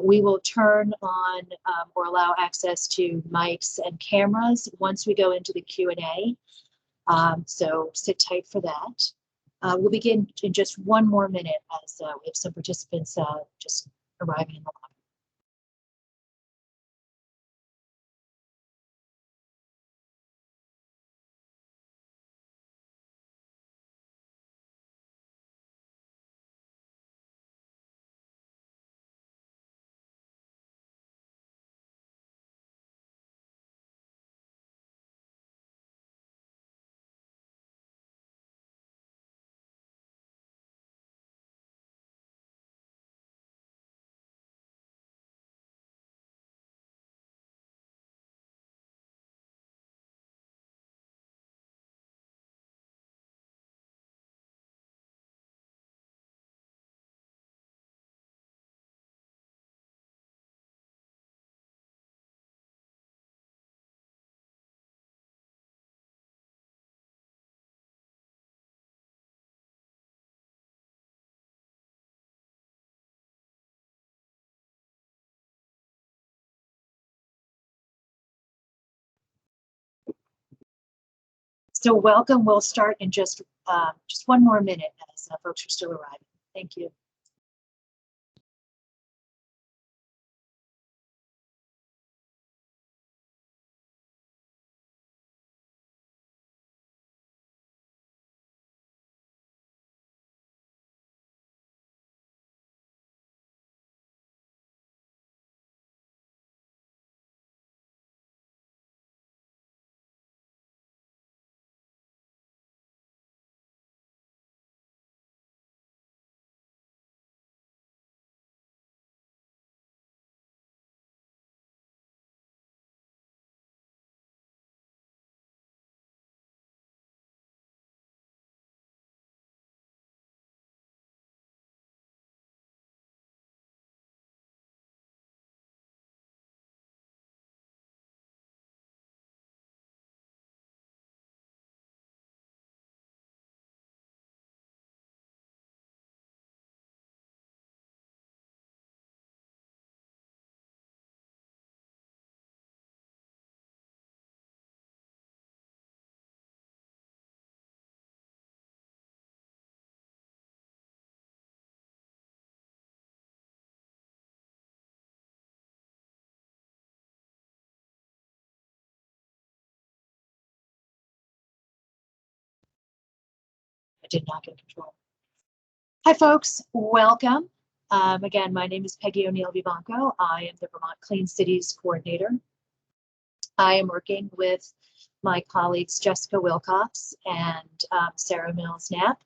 We will turn on or allow access to mics and cameras once we go into the Q&A. So sit tight for that. We'll begin in just one more minute as we have some participants just arriving in the lobby. So welcome. We'll start in just one more minute as folks are still arriving. Thank you. I did not get control. Hi, folks. Welcome. Again, my name is Peggy O'Neill Vivanco. I am the Vermont Clean Cities coordinator. I am working with my colleagues Jessica Wilcox and Sarah Mills-Knapp.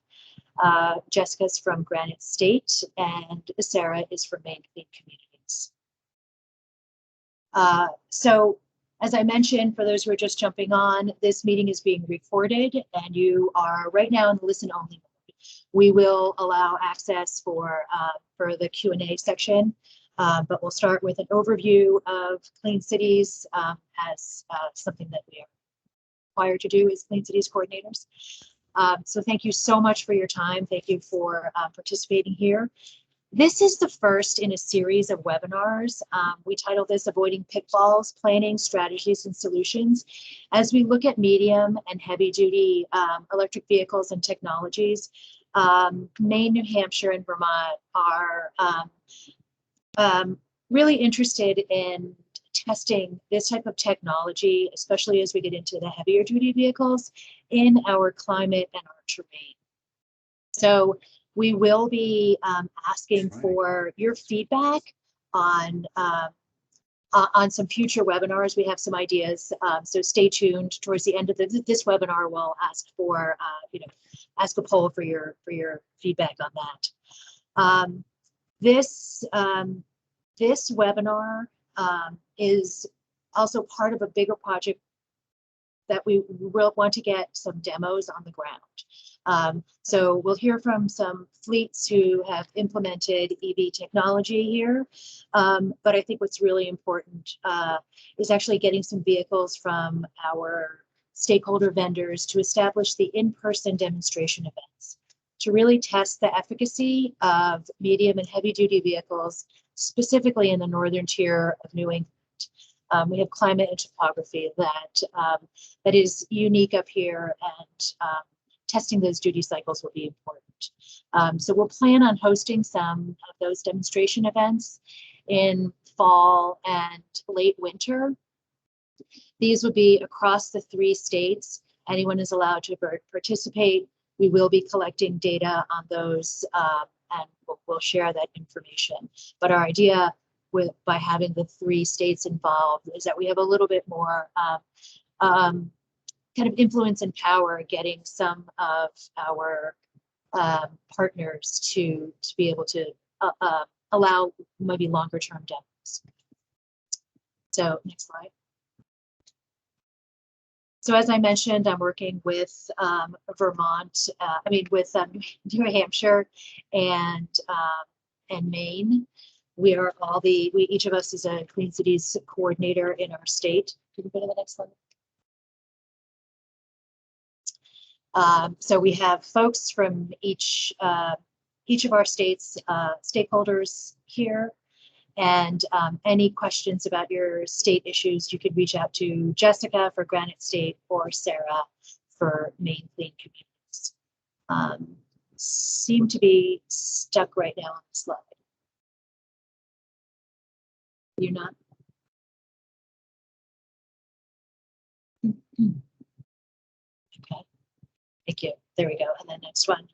Jessica's from Granite State and Sarah is from Maine Clean Communities. So as I mentioned, for those who are just jumping on, this meeting is being recorded and you are right now in the listen only mode. We will allow access for the Q&A section, but we'll start with an overview of Clean Cities as something that we are required to do as Clean Cities coordinators. So thank you so much for your time. Thank you for participating here. This is the first in a series of webinars. We titled this Avoiding Pitfalls, Planning, Strategies, and Solutions. As we look at medium and heavy duty electric vehicles and technologies, Maine, New Hampshire, and Vermont are really interested in testing this type of technology, especially as we get into the heavier duty vehicles in our climate and our terrain. So we will be asking for your feedback on some future webinars. We have some ideas, so stay tuned. Towards the end of this webinar, we'll ask for ask a poll for your feedback on that. This webinar is also part of a bigger project that we will want to get some demos on the ground. So we'll hear from some fleets who have implemented EV technology here. But I think what's really important is actually getting some vehicles from our stakeholder vendors to establish the in-person demonstration events to really test the efficacy of medium and heavy duty vehicles specifically in the northern tier of New England. We have climate and topography that is unique up here, and testing those duty cycles will be important. So we'll plan on hosting some of those demonstration events in fall and late winter. These would be across the 3 states. Anyone is allowed to participate. We will be collecting data on those, and we'll share that information. But our idea by having the 3 states involved is that we have a little bit more kind of influence and power getting some of our partners to be able to allow maybe longer term demos. So next slide. So as I mentioned, I'm working with Vermont, with New Hampshire and Maine. We are each of us is a Clean Cities coordinator in our state. Can you go to the next slide? So we have folks from each of our states, stakeholders here. And any questions about your state issues, you can reach out to Jessica for Granite State or Sarah for Maine Clean Communities. Seem to be stuck right now on the slide. You're not? Okay, thank you. There we go. And then next one.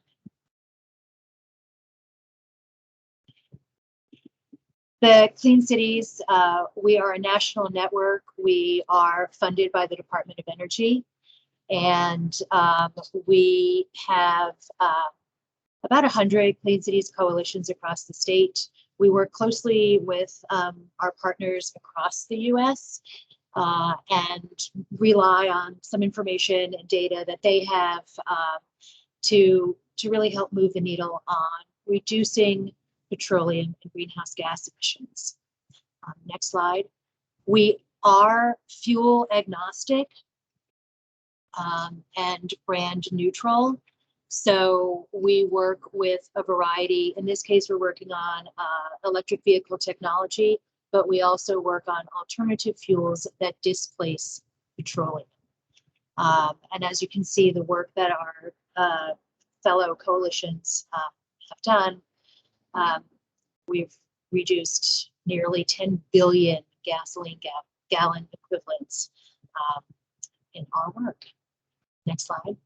The Clean Cities, we are a national network. We are funded by the Department of Energy, and we have about 100 Clean Cities coalitions across the state. We work closely with our partners across the U.S. And rely on some information and data that they have to really help move the needle on reducing petroleum and greenhouse gas emissions. Next slide. We are fuel agnostic and brand neutral. So we work with a variety. In this case, we're working on electric vehicle technology, but we also work on alternative fuels that displace petroleum. And as you can see, the work that our fellow coalitions have done, we've reduced nearly 10 billion gasoline gallon equivalents in our work. Next slide.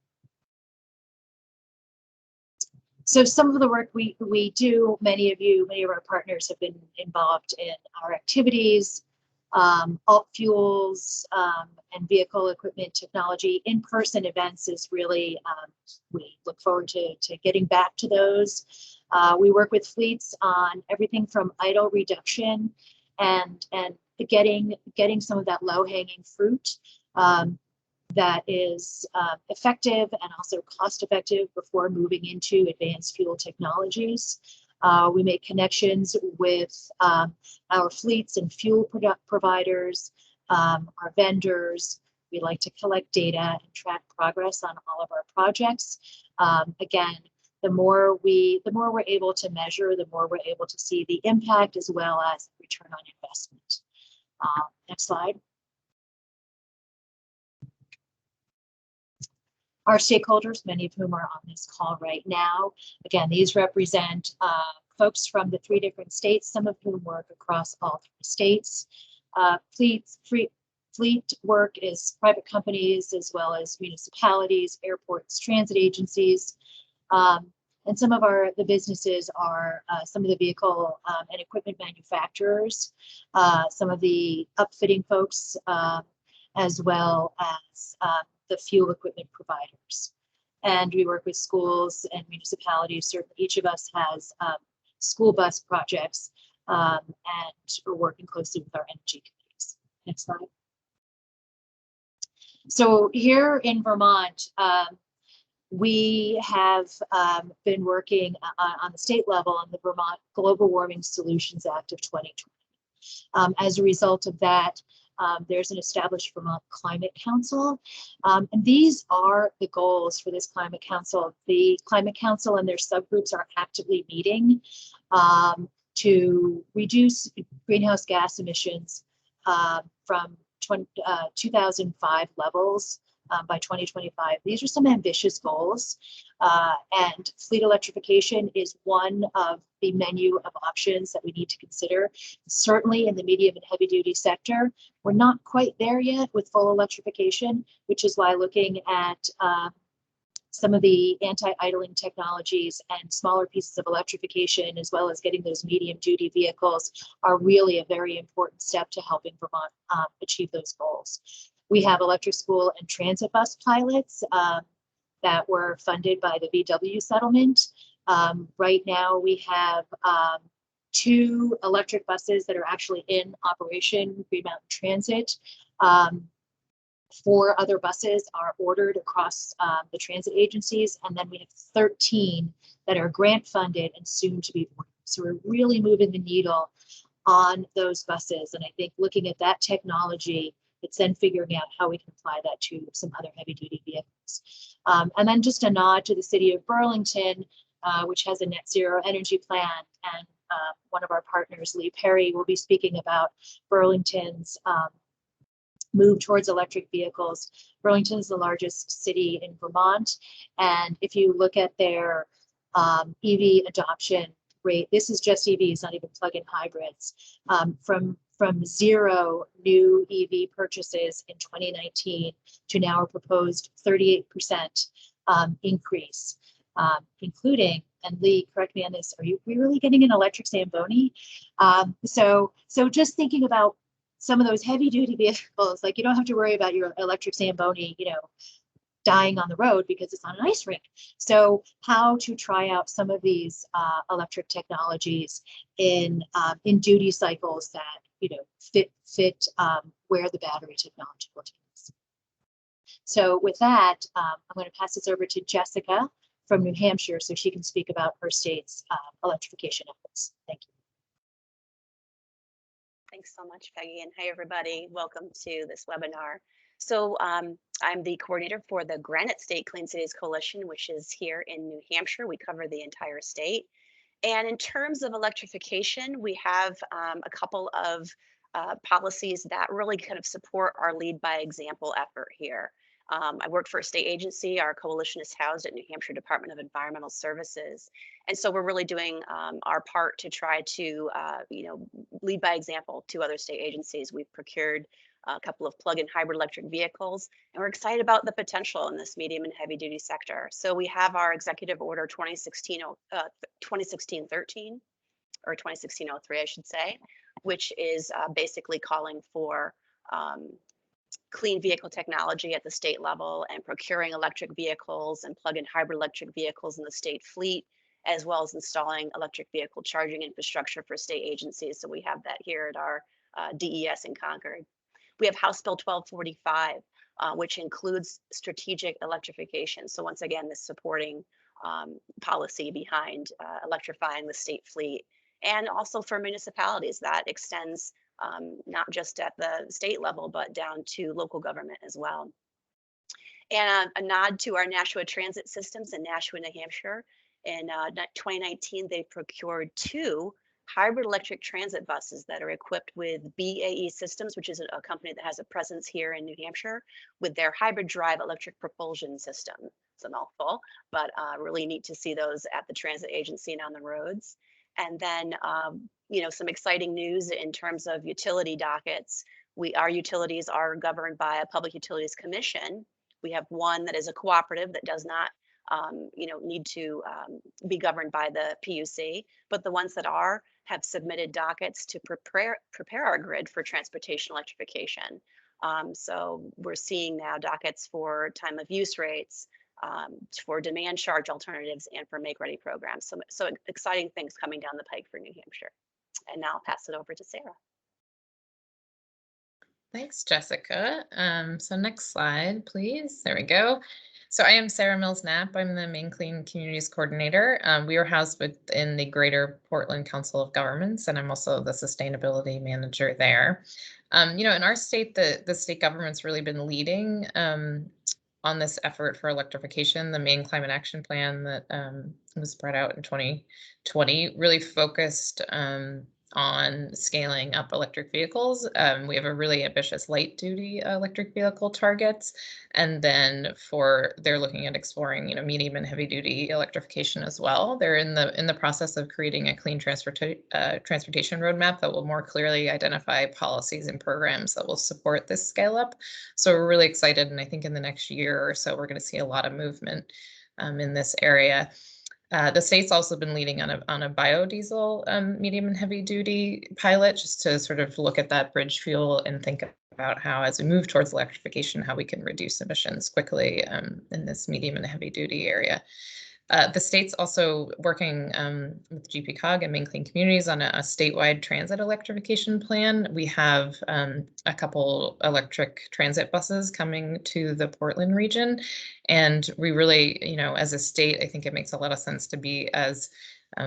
So some of the work we do, many of our partners have been involved in our activities, alt fuels and vehicle equipment technology. In-person events is really, we look forward to getting back to those. We work with fleets on everything from idle reduction and getting some of that low-hanging fruit that is effective and also cost-effective before moving into advanced fuel technologies. We make connections with our fleets and fuel providers, our vendors. We like to collect data and track progress on all of our projects. Again, the more we're able to measure, the more we're able to see the impact as well as return on investment. Next slide. Our stakeholders, many of whom are on this call right now. Again, these represent folks from the 3 different states, some of whom work across all 3 states. Fleet work is private companies as well as municipalities, airports, transit agencies. And some of the businesses are some of the vehicle and equipment manufacturers, some of the upfitting folks, as well as the fuel equipment providers. And we work with schools and municipalities. Certainly each of us has school bus projects, and we're working closely with our energy committees. Next slide. So here in Vermont, we have been working on the state level on the Vermont Global Warming Solutions Act of 2020. As a result of that, there's an established Vermont Climate Council, and these are the goals for this Climate Council. The Climate Council and their subgroups are actively meeting to reduce greenhouse gas emissions from 2005 levels by 2025. These are some ambitious goals, and fleet electrification is one of the menu of options that we need to consider. Certainly in the medium and heavy duty sector, we're not quite there yet with full electrification, which is why looking at some of the anti-idling technologies and smaller pieces of electrification, as well as getting those medium duty vehicles, are really a very important step to helping Vermont achieve those goals. We have electric school and transit bus pilots that were funded by the VW settlement. Right now we have 2 electric buses that are actually in operation, Green Mountain Transit. 4 other buses are ordered across the transit agencies, and then we have 13 that are grant funded and soon to be ordered. So we're really moving the needle on those buses, and I think looking at that technology, it's then figuring out how we can apply that to some other heavy duty vehicles. And then just a nod to the city of Burlington, which has a net zero energy plan, and one of our partners, Lee Perry, will be speaking about Burlington's move towards electric vehicles. Burlington is the largest city in Vermont, and if you look at their EV adoption rate, this is just EVs, not even plug-in hybrids, from 0 new EV purchases in 2019 to now a proposed 38% increase, including, and Lee, correct me on this, are we really getting an electric Zamboni? So just thinking about some of those heavy duty vehicles, like you don't have to worry about your electric Zamboni, dying on the road because it's on an ice rink. So how to try out some of these electric technologies in duty cycles that fit where the battery technology will take us. So with that, I'm going to pass this over to Jessica from New Hampshire so she can speak about her state's electrification efforts. Thank you. Thanks so much, Peggy, and hi everybody. Welcome to this webinar. So I'm the coordinator for the Granite State Clean Cities Coalition, which is here in New Hampshire. We cover the entire state. And in terms of electrification, we have a couple of policies that really kind of support our lead by example effort here. I work for a state agency. Our coalition is housed at New Hampshire Department of Environmental Services. And so we're really doing our part to try to, lead by example to other state agencies. We've procured a couple of plug-in hybrid electric vehicles, and we're excited about the potential in this medium and heavy duty sector. So we have our Executive Order 2016-13, or 2016-03, I should say, which is basically calling for clean vehicle technology at the state level and procuring electric vehicles and plug-in hybrid electric vehicles in the state fleet, as well as installing electric vehicle charging infrastructure for state agencies. So we have that here at our DES in Concord. We have House Bill 1245, which includes strategic electrification. So once again, this supporting policy behind electrifying the state fleet, and also for municipalities that extends not just at the state level, but down to local government as well. And a nod to our Nashua transit systems in Nashua, New Hampshire. In 2019, they procured 2 hybrid electric transit buses that are equipped with BAE Systems, which is a company that has a presence here in New Hampshire, with their hybrid drive electric propulsion system. It's a mouthful, but really neat to see those at the transit agency and on the roads. And then, some exciting news in terms of utility dockets. Our utilities are governed by a Public Utilities Commission. We have one that is a cooperative that does not, need to be governed by the PUC, but the ones that have submitted dockets to prepare our grid for transportation electrification. So we're seeing now dockets for time of use rates, for demand charge alternatives, and for make ready programs. So exciting things coming down the pike for New Hampshire. And now I'll pass it over to Sarah. Thanks, Jessica. So next slide, please. There we go. So I am Sarah Mills-Knapp. I'm the Maine Clean Communities coordinator. We are housed within the Greater Portland Council of Governments, and I'm also the sustainability manager there. In our state, the state government's really been leading on on this effort for electrification. The Maine Climate Action Plan that was brought out in 2020 really focused on scaling up electric vehicles. We have a really ambitious light duty electric vehicle targets. And then they're looking at exploring, medium and heavy duty electrification as well. They're in the process of creating a clean transportation roadmap that will more clearly identify policies and programs that will support this scale up. So we're really excited. And I think in the next year or so, we're going to see a lot of movement in this area. The state's also been leading on a biodiesel medium and heavy duty pilot, just to sort of look at that bridge fuel and think about how, as we move towards electrification, how we can reduce emissions quickly in this medium and heavy duty area. The state's also working with GPCOG and Maine Clean Communities on a statewide transit electrification plan. We have a couple electric transit buses coming to the Portland region. And we really, as a state, I think it makes a lot of sense to be as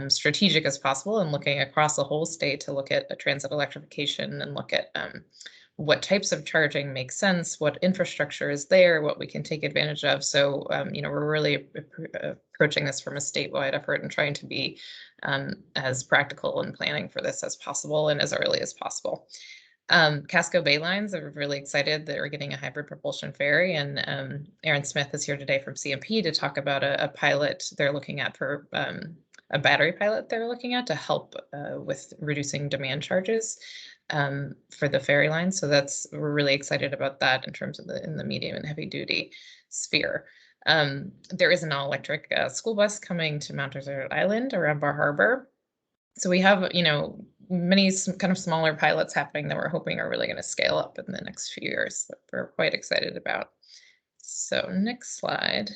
strategic as possible and looking across the whole state to look at a transit electrification and look at what types of charging make sense, what infrastructure is there, what we can take advantage of. So, we're really approaching this from a statewide effort and trying to be as practical in planning for this as possible and as early as possible. Casco Bay Lines are really excited that we're getting a hybrid propulsion ferry, and Aaron Smith is here today from CMP to talk about a pilot they're looking at for a battery pilot they're looking at to help with reducing demand charges for the ferry line. So we're really excited about that in terms of in the medium and heavy duty sphere. There is an all-electric school bus coming to Mount Desert Island around Bar Harbor. So we have, many kind of smaller pilots happening that we're hoping are really going to scale up in the next few years that we're quite excited about. So next slide.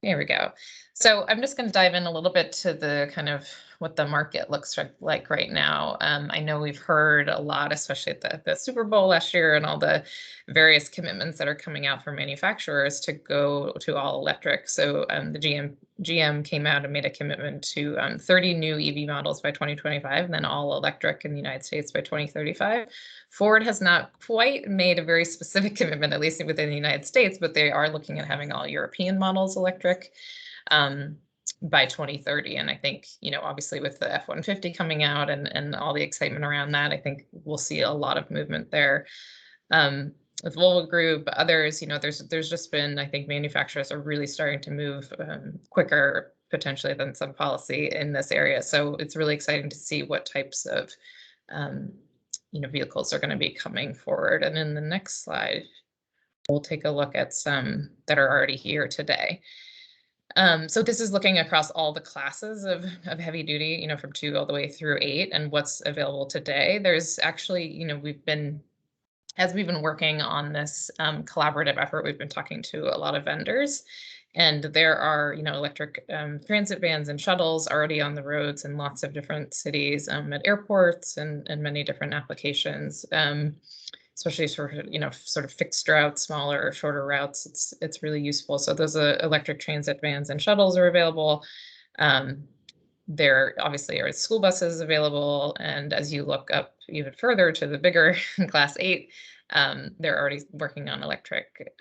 There we go. So I'm just going to dive in a little bit to the kind of what the market looks like right now. I know we've heard a lot, especially at the Super Bowl last year, and all the various commitments that are coming out from manufacturers to go to all electric. So the GM came out and made a commitment to 30 new EV models by 2025, and then all electric in the United States by 2035. Ford has not quite made a very specific commitment, at least within the United States, but they are looking at having all European models electric by 2030. And I think, obviously with the F-150 coming out and all the excitement around that, I think we'll see a lot of movement there. With Volvo Group, others, there's just been, I think manufacturers are really starting to move quicker potentially than some policy in this area. So it's really exciting to see what types of vehicles are going to be coming forward. And in the next slide, we'll take a look at some that are already here today. So this is looking across all the classes of heavy duty, from 2 all the way through 8, and what's available today. There's actually, as we've been working on this collaborative effort, we've been talking to a lot of vendors, and there are, electric transit vans and shuttles already on the roads in lots of different cities, at airports and many different applications. Especially sort of fixed routes, smaller or shorter routes, it's really useful. So those electric transit vans and shuttles are available. There obviously are school buses available, and as you look up even further to the bigger Class 8, they're already working on electric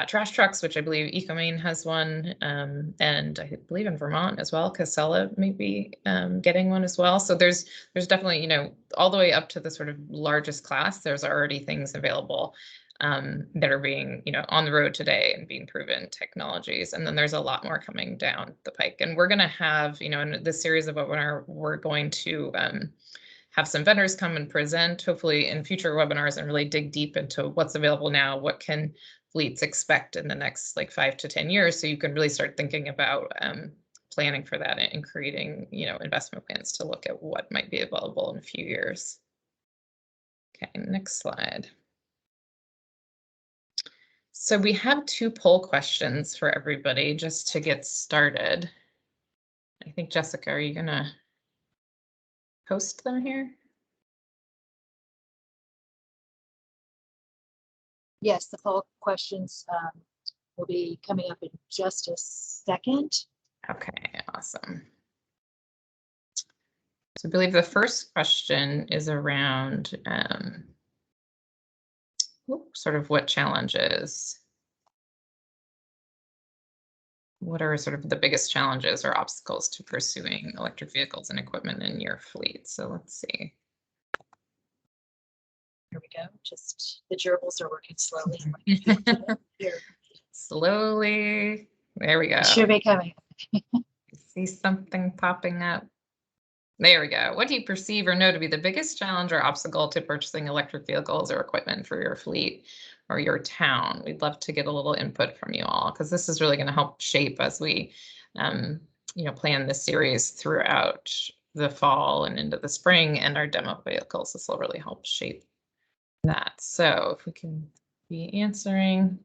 trash trucks, which I believe EcoMaine has one, and I believe in Vermont as well, Casella may be getting one as well. So there's definitely, all the way up to the sort of largest class, there's already things available that are being, on the road today and being proven technologies. And then there's a lot more coming down the pike. And we're going to have, in this series of webinar, we're going to have some vendors come and present, hopefully in future webinars, and really dig deep into what's available now, what can fleets expect in the next 5 to 10 years, so you can really start thinking about planning for that and creating investment plans to look at what might be available in a few years. Okay, next slide. So we have 2 poll questions for everybody just to get started. I think, Jessica, are you gonna post them here? Yes, the poll questions will be coming up in just a second. Okay, awesome. So I believe the first question is around sort of what challenges, what are sort of the biggest challenges or obstacles to pursuing electric vehicles and equipment in your fleet? So let's see. Here we go. Just the gerbils are working slowly. Here. Slowly. There we go. It should be coming. See something popping up. There we go. What do you perceive or know to be the biggest challenge or obstacle to purchasing electric vehicles or equipment for your fleet or your town? We'd love to get a little input from you all, because this is really going to help shape as we plan this series throughout the fall and into the spring, and our demo vehicles. This will really help shape that. So if we can be answering.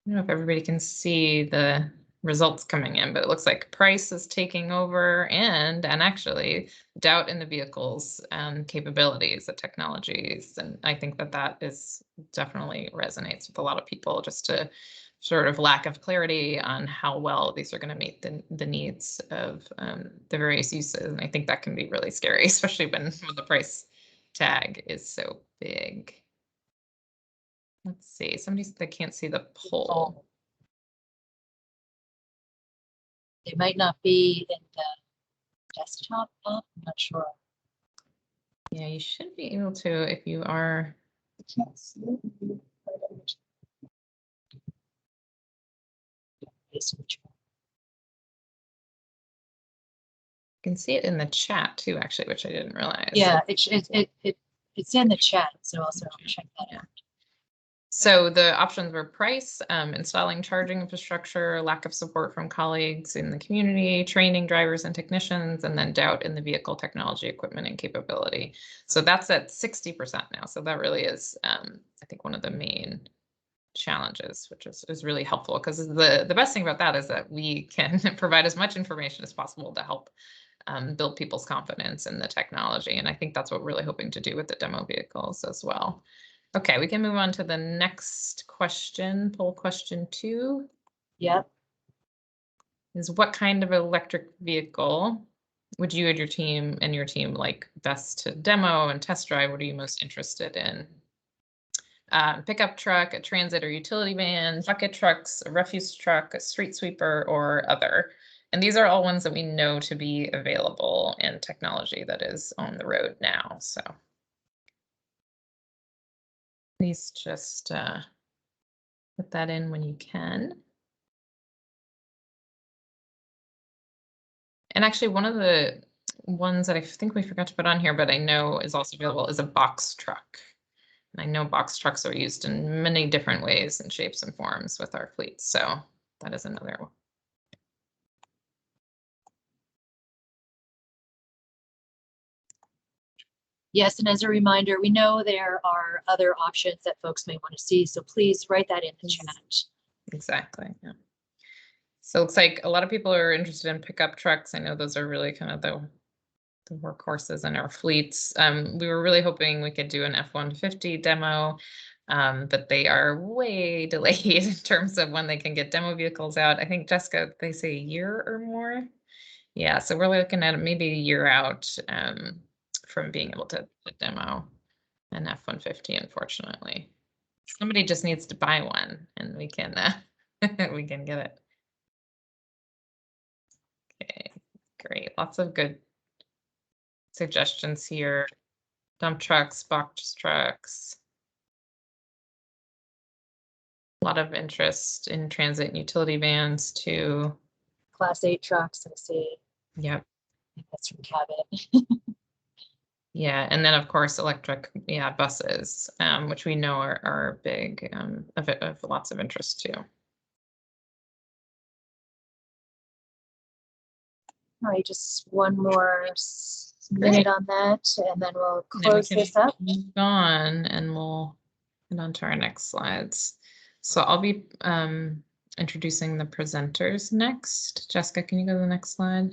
I don't know if everybody can see the results coming in, but it looks like price is taking over, and actually doubt in the vehicle's capabilities, the technologies. And I think that is definitely resonates with a lot of people, just to sort of lack of clarity on how well these are going to meet the needs of the various uses. And I think that can be really scary, especially when the price tag is so big. Let's see, somebody said they can't see the poll. They might not be in the desktop app. I'm not sure. Yeah, you should be able to if you are. Yes. You can see it in the chat too, actually, which I didn't realize. Yeah, it's in the chat, so also check that out. So the options were price, installing charging infrastructure, lack of support from colleagues in the community, training drivers and technicians, and then doubt in the vehicle technology, equipment, and capability. So that's at 60% now. So that really is, I think, one of the main challenges, which is really helpful, because the best thing about that is that we can provide as much information as possible to help build people's confidence in the technology. And I think that's what we're really hoping to do with the demo vehicles as well. Okay, we can move on to the next question, poll question 2. Yep. Is what kind of electric vehicle would you and your team like best to demo and test drive? What are you most interested in? Pickup truck, a transit or utility van, bucket trucks, a refuse truck, a street sweeper, or other. And these are all ones that we know to be available and technology that is on the road now. So please just put that in when you can. And actually, one of the ones that I think we forgot to put on here, but I know is also available, is a box truck. And I know box trucks are used in many different ways and shapes and forms with our fleet. So that is another one. Yes, and as a reminder, we know there are other options that folks may want to see, so please write that in the chat. Exactly. Yeah. So it looks like a lot of people are interested in pickup trucks. I know those are really kind of the workhorses in our fleets. We were really hoping we could do an F-150 demo, but they are way delayed in terms of when they can get demo vehicles out. I think, Jessica, they say a year or more. Yeah, so we're looking at maybe a year out from being able to demo an F-150, unfortunately. Somebody just needs to buy one and we can we can get it. Okay, great. Lots of good suggestions here. Dump trucks, box trucks. A lot of interest in transit and utility vans too. Class 8 trucks, I see. Yep. I think that's from Cabot. Yeah, and then of course electric buses, which we know are big, of lots of interest too. All right, just one more minute on that, and then we'll close this up. Move on, and we'll get on to our next slides. So I'll be introducing the presenters next. Jessica, can you go to the next slide?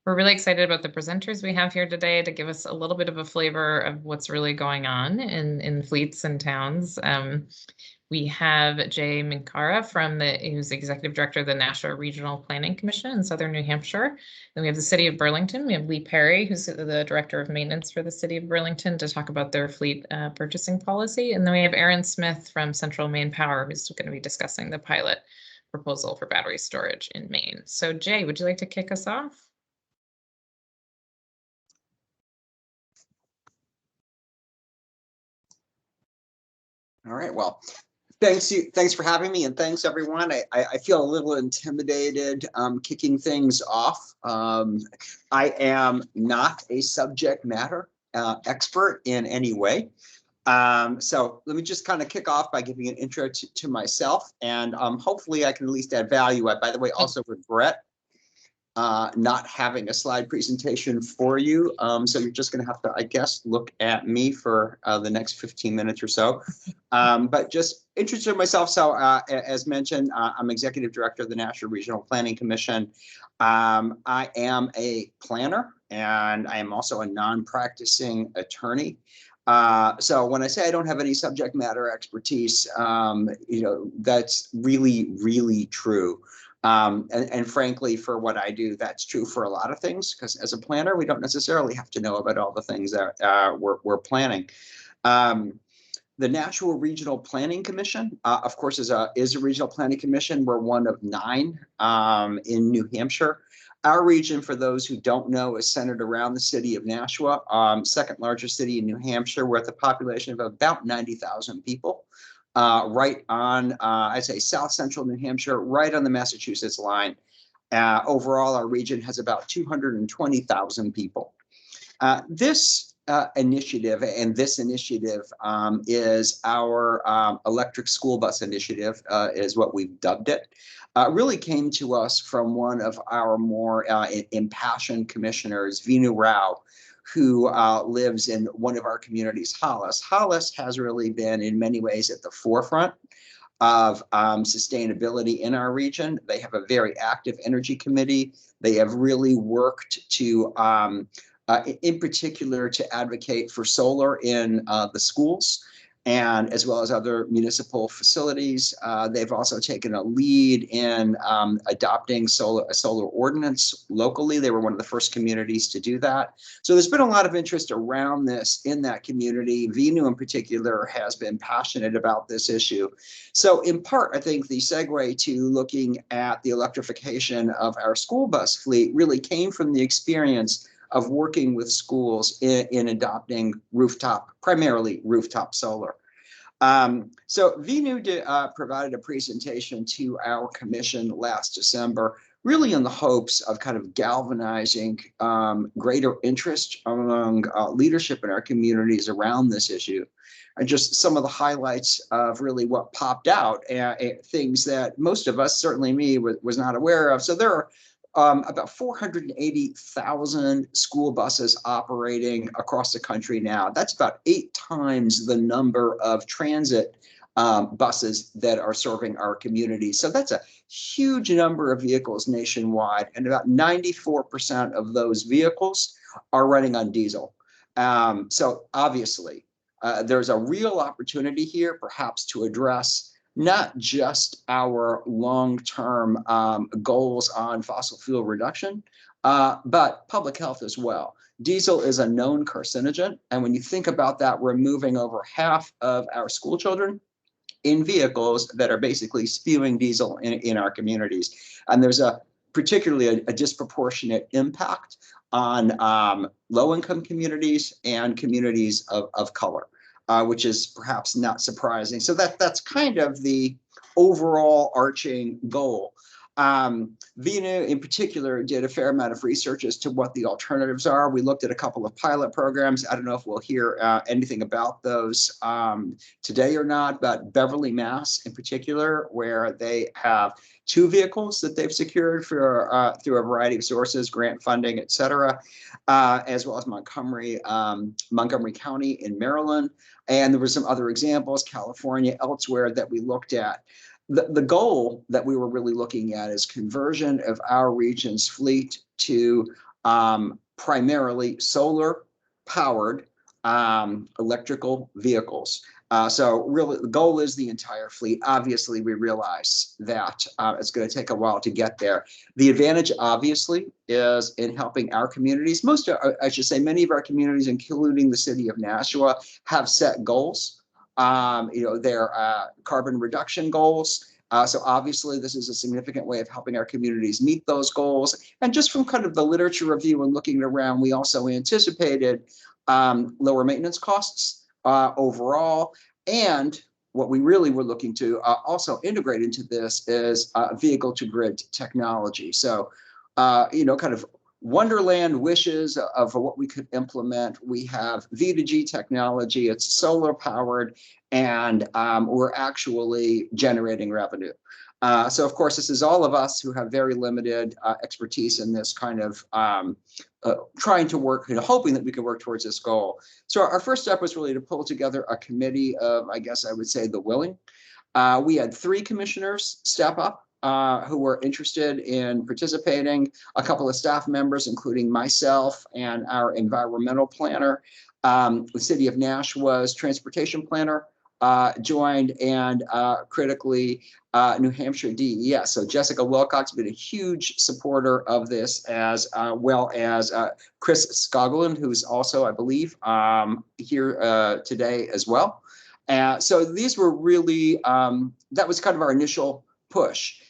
We're really excited about the presenters we have here today to give us a little bit of a flavor of what's really going on in fleets and towns. We have Jay Minkarah who's Executive Director of the Nashua Regional Planning Commission in Southern New Hampshire. Then we have the City of Burlington. We have Lee Perry, who's the Director of Maintenance for the City of Burlington, to talk about their fleet purchasing policy. And then we have Aaron Smith from Central Maine Power, who's going to be discussing the pilot proposal for battery storage in Maine. So Jay, would you like to kick us off? All right, well, thanks for having me, and thanks everyone. I feel a little intimidated kicking things off. I am not a subject matter expert in any way. So let me just kind of kick off by giving an intro to myself, and hopefully I can at least add value. I, by the way, also regret not having a slide presentation for you. So you're just going to have to, I guess, look at me for the next 15 minutes or so. But just introduce myself. So as mentioned, I'm Executive Director of the Nashua Regional Planning Commission. I am a planner, and I am also a non-practicing attorney. So when I say I don't have any subject matter expertise, that's really, really true. And frankly, for what I do, that's true for a lot of things, because as a planner, we don't necessarily have to know about all the things that we're planning. The Nashua Regional Planning Commission, of course, is a regional planning commission. We're one of 9 in New Hampshire. Our region, for those who don't know, is centered around the city of Nashua, second largest city in New Hampshire, with a population of about 90,000 people. Right on, I'd say, south central New Hampshire, right on the Massachusetts line. Overall, our region has about 220,000 people. This initiative is our electric school bus initiative, is what we've dubbed it. Really came to us from one of our more impassioned commissioners, Rauch, who lives in one of our communities, Hollis. Hollis has really been, in many ways, at the forefront of sustainability in our region. They have a very active energy committee. They have really worked to, in particular, to advocate for solar in the schools, and as well as other municipal facilities. They've also taken a lead in adopting a solar ordinance locally. They were one of the first communities to do that. So there's been a lot of interest around this in that community. VNU in particular has been passionate about this issue. So in part, I think the segue to looking at the electrification of our school bus fleet really came from the experience of working with schools in adopting primarily rooftop solar. So VNU provided a presentation to our commission last December, really in the hopes of kind of galvanizing greater interest among leadership in our communities around this issue. And just some of the highlights of really what popped out, things that most of us, certainly me, was not aware of. So there are about 480,000 school buses operating across the country now. That's about 8 times the number of transit buses that are serving our community. So that's a huge number of vehicles nationwide, and about 94% of those vehicles are running on diesel. So obviously, there's a real opportunity here, perhaps, to address not just our long-term goals on fossil fuel reduction, but public health as well. Diesel is a known carcinogen, and when you think about that, we're moving over half of our school children in vehicles that are basically spewing diesel in our communities. And there's particularly a disproportionate impact on low-income communities and communities of color. Which is perhaps not surprising. So that's kind of the overall arching goal. VNU in particular did a fair amount of research as to what the alternatives are. We looked at a couple of pilot programs. I don't know if we'll hear anything about those today or not, but Beverly, Mass in particular, where they have 2 vehicles that they've secured for through a variety of sources, grant funding, et cetera, as well as Montgomery County in Maryland. And there were some other examples, California, elsewhere, that we looked at. The goal that we were really looking at is conversion of our region's fleet to primarily solar powered electrical vehicles. So really the goal is the entire fleet. Obviously, we realize that it's going to take a while to get there. The advantage, obviously, is in helping our communities. I should say, many of our communities, including the city of Nashua, have set goals. Their carbon reduction goals. So obviously, this is a significant way of helping our communities meet those goals. And just from kind of the literature review and looking around, we also anticipated lower maintenance costs overall. And what we really were looking to also integrate into this is vehicle to grid technology. So, kind of wonderland wishes of what we could implement. We have V2G technology, it's solar powered, and we're actually generating revenue. So of course, this is all of us who have very limited expertise in this kind of trying to work, hoping that we can work towards this goal. So our first step was really to pull together a committee of, I guess I would say, the willing. We had 3 commissioners step up who were interested in participating, a couple of staff members, including myself and our environmental planner. The city of Nashua's transportation planner joined, and critically, New Hampshire DES. So Jessica Wilcox has been a huge supporter of this, as well as Chris Skoglund, who's also, I believe, here today as well. So these were really, that was kind of our initial push.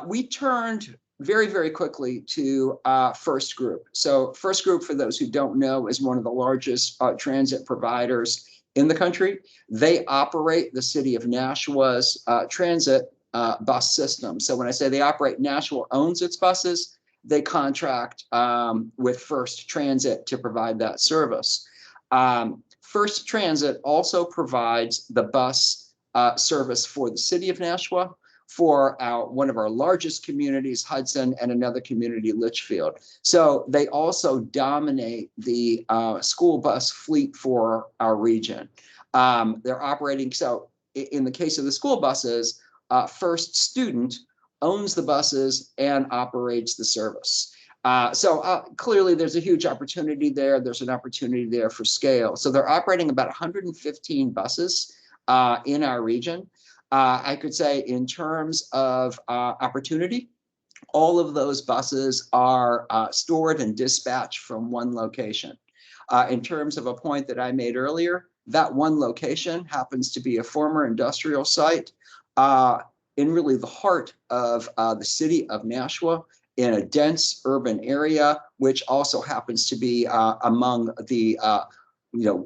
We turned very, very quickly to First Group. So First Group, for those who don't know, is one of the largest transit providers in the country. They operate the city of Nashua's transit bus system. So when I say they operate, Nashua owns its buses. They contract with First Transit to provide that service. First Transit also provides the bus service for the city of Nashua, for one of our largest communities, Hudson, and another community, Litchfield. So they also dominate the school bus fleet for our region. They're operating, so in the case of the school buses, First Student owns the buses and operates the service. So clearly there's a huge opportunity there. There's an opportunity there for scale. So they're operating about 115 buses in our region. I could say in terms of opportunity, all of those buses are stored and dispatched from one location. In terms of a point that I made earlier, that one location happens to be a former industrial site in really the heart of the city of Nashua, in a dense urban area, which also happens to be among the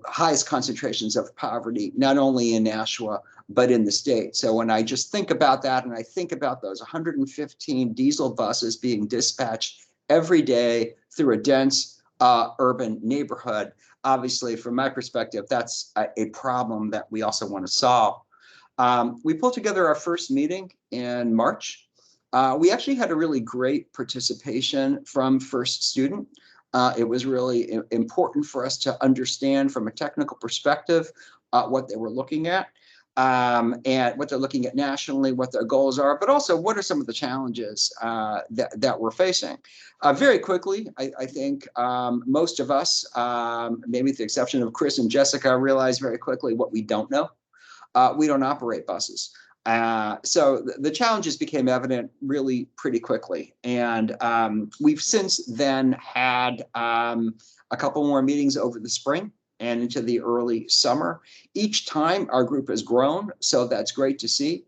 highest concentrations of poverty, not only in Nashua, but in the state. So when I just think about that, and I think about those 115 diesel buses being dispatched every day through a dense urban neighborhood, obviously from my perspective, that's a problem that we also want to solve. We pulled together our first meeting in March. We actually had a really great participation from First Student. It was really important for us to understand from a technical perspective what they were looking at, and what they're looking at nationally, what their goals are, but also what are some of the challenges that we're facing. Very quickly, I think most of us, maybe with the exception of Chris and Jessica, realize very quickly what we don't know. We don't operate buses. So the challenges became evident really pretty quickly. And we've since then had a couple more meetings over the spring and into the early summer. Each time our group has grown, so that's great to see.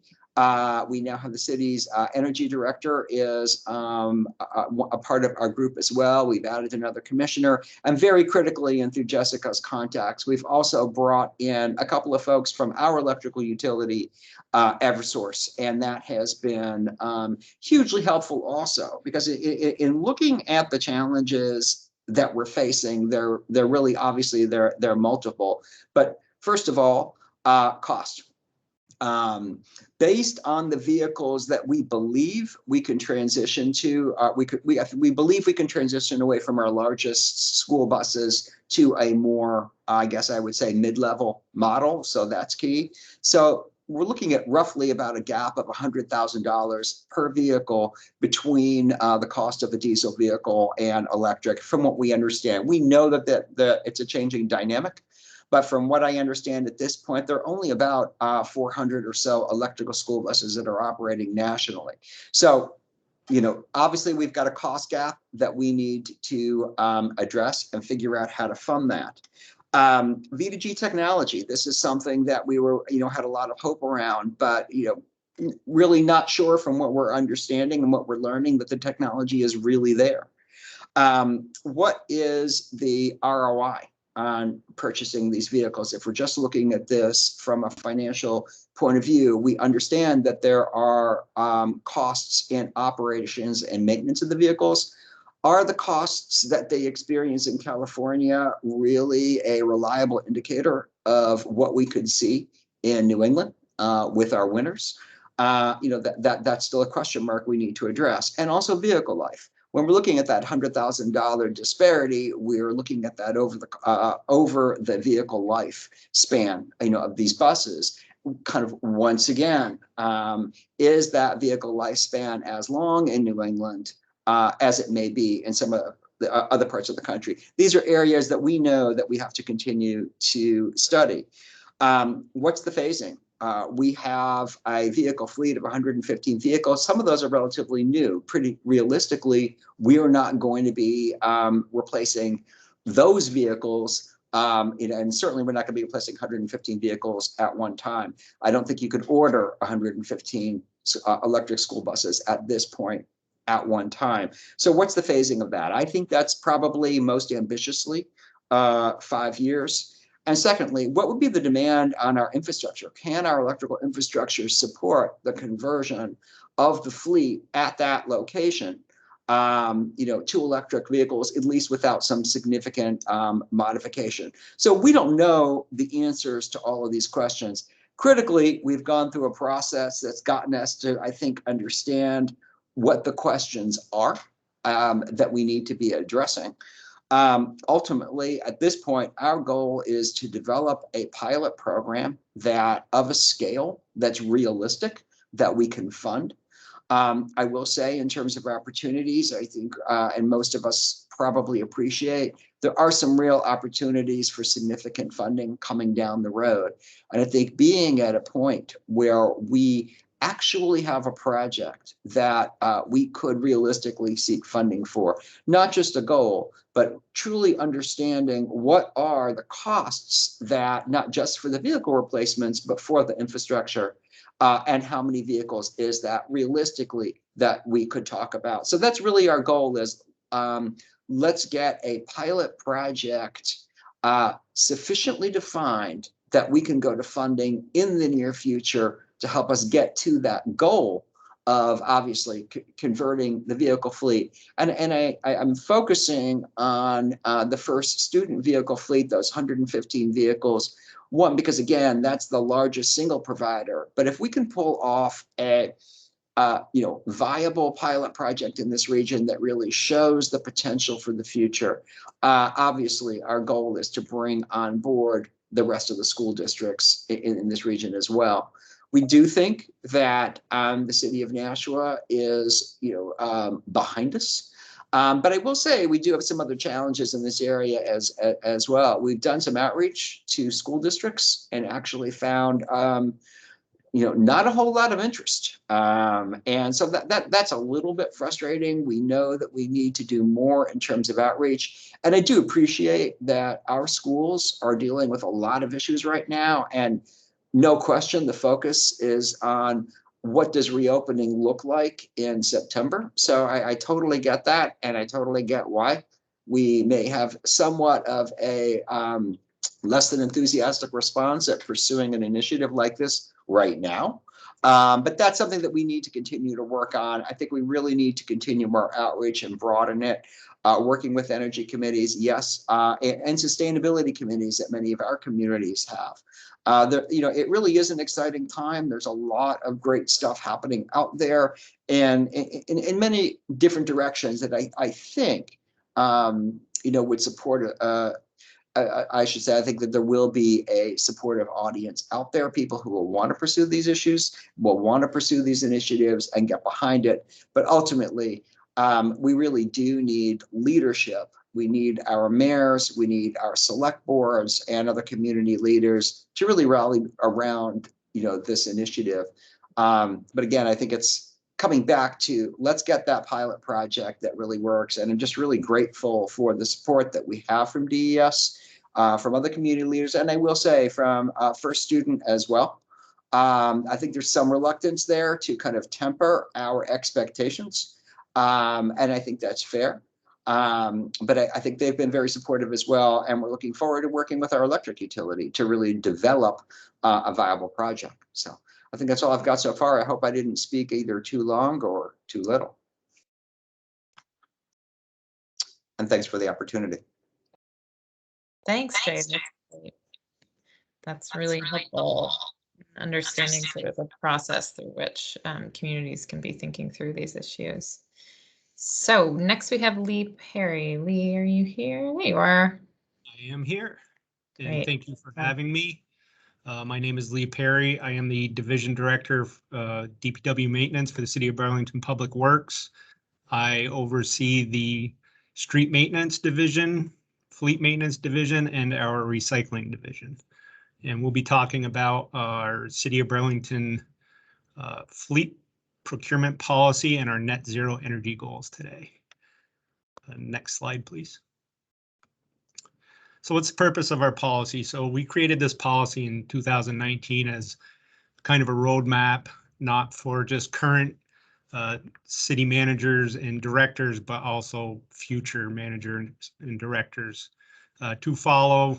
We now have the city's energy director is a part of our group as well. We've added another commissioner, and very critically, and through Jessica's contacts, we've also brought in a couple of folks from our electrical utility, Eversource, and that has been hugely helpful also, because in looking at the challenges that we're facing, they're really obviously they're multiple. But first of all, cost. Based on the vehicles that we believe we can transition to, we believe we can transition away from our largest school buses to a more, I guess I would say, mid-level model. So that's key. So we're looking at roughly about a gap of $100,000 per vehicle between the cost of a diesel vehicle and electric. From what we understand, we know that it's a changing dynamic, but from what I understand at this point, there are only about 400 or so electrical school buses that are operating nationally. So, you know, obviously we've got a cost gap that we need to address and figure out how to fund that. V2G technology, this is something that we were, you know, had a lot of hope around, but, you know, really not sure from what we're understanding and what we're learning that the technology is really there. What is the ROI on purchasing these vehicles? If we're just looking at this from a financial point of view, we understand that there are costs in operations and maintenance of the vehicles. Are the costs that they experience in California really a reliable indicator of what we could see in New England with our winters? You know, that's still a question mark we need to address. And also vehicle life. When we're looking at that $100,000 disparity, we're looking at that over the vehicle life span, you know, of these buses. Kind of once again, is that vehicle lifespan as long in New England as it may be in some of the other parts of the country? These are areas that we know that we have to continue to study. What's the phasing? We have a vehicle fleet of 115 vehicles. Some of those are relatively new. Pretty realistically, we are not going to be replacing those vehicles. And certainly we're not going to be replacing 115 vehicles at one time. I don't think you could order 115 electric school buses at this point at one time. So what's the phasing of that? I think that's probably most ambitiously 5 years. And secondly, what would be the demand on our infrastructure? Can our electrical infrastructure support the conversion of the fleet at that location, you know, to electric vehicles, at least without some significant modification? So we don't know the answers to all of these questions. Critically, we've gone through a process that's gotten us to, I think, understand what the questions are that we need to be addressing. Ultimately, at this point, our goal is to develop a pilot program that of a scale that's realistic, that we can fund. I will say in terms of opportunities, I think, and most of us probably appreciate, there are some real opportunities for significant funding coming down the road. And I think being at a point where we actually have a project that we could realistically seek funding for, not just a goal, but truly understanding what are the costs that not just for the vehicle replacements, but for the infrastructure, and how many vehicles is that realistically that we could talk about. So that's really our goal is let's get a pilot project sufficiently defined that we can go to funding in the near future to help us get to that goal of obviously converting the vehicle fleet. And I'm focusing on the first student vehicle fleet, those 115 vehicles. One, because again, that's the largest single provider. But if we can pull off a you know, viable pilot project in this region that really shows the potential for the future, obviously our goal is to bring on board the rest of the school districts in this region as well. We do think that the city of Nashua is, you know, behind us. But I will say we do have some other challenges in this area as well. We've done some outreach to school districts and actually found, you know, not a whole lot of interest. And so that's a little bit frustrating. We know that we need to do more in terms of outreach. And I do appreciate that our schools are dealing with a lot of issues right now. And no question, the focus is on what does reopening look like in September. So I totally get that. And I totally get why we may have somewhat of a less than enthusiastic response at pursuing an initiative like this right now. But that's something that we need to continue to work on. I think we really need to continue more outreach and broaden it, working with energy committees, yes, and sustainability committees that many of our communities have. You know, it really is an exciting time. There's a lot of great stuff happening out there and in many different directions that I think, you know, would support I should say, I think that there will be a supportive audience out there, people who will want to pursue these issues, will want to pursue these initiatives and get behind it. But ultimately, we really do need leadership. We need our mayors, we need our select boards and other community leaders to really rally around, this initiative. But again, I think it's coming back to, let's get that pilot project that really works. And I'm just really grateful for the support that we have from DES, from other community leaders, and I will say from First Student as well. I think there's some reluctance there to kind of temper our expectations. And I think that's fair. But I think they've been very supportive as well. And we're looking forward to working with our electric utility to really develop a viable project. So I think that's all I've got so far. I hope I didn't speak either too long or too little. And thanks for the opportunity. Thanks, Jay. That's great. That's really helpful. Understanding sort of the process through which communities can be thinking through these issues. So next we have Lee Perry. Lee, are you here? There you are. I am here. And Great. thank you for having me. My name is Lee Perry. I am the Division Director of DPW Maintenance for the City of Burlington Public Works. I oversee the Street Maintenance Division, Fleet Maintenance Division, and our Recycling Division. And we'll be talking about our City of Burlington fleet procurement policy and our net zero energy goals today. Next slide, please. So what's the purpose of our policy? So we created this policy in 2019 as kind of a roadmap, not for just current city managers and directors, but also future managers and directors to follow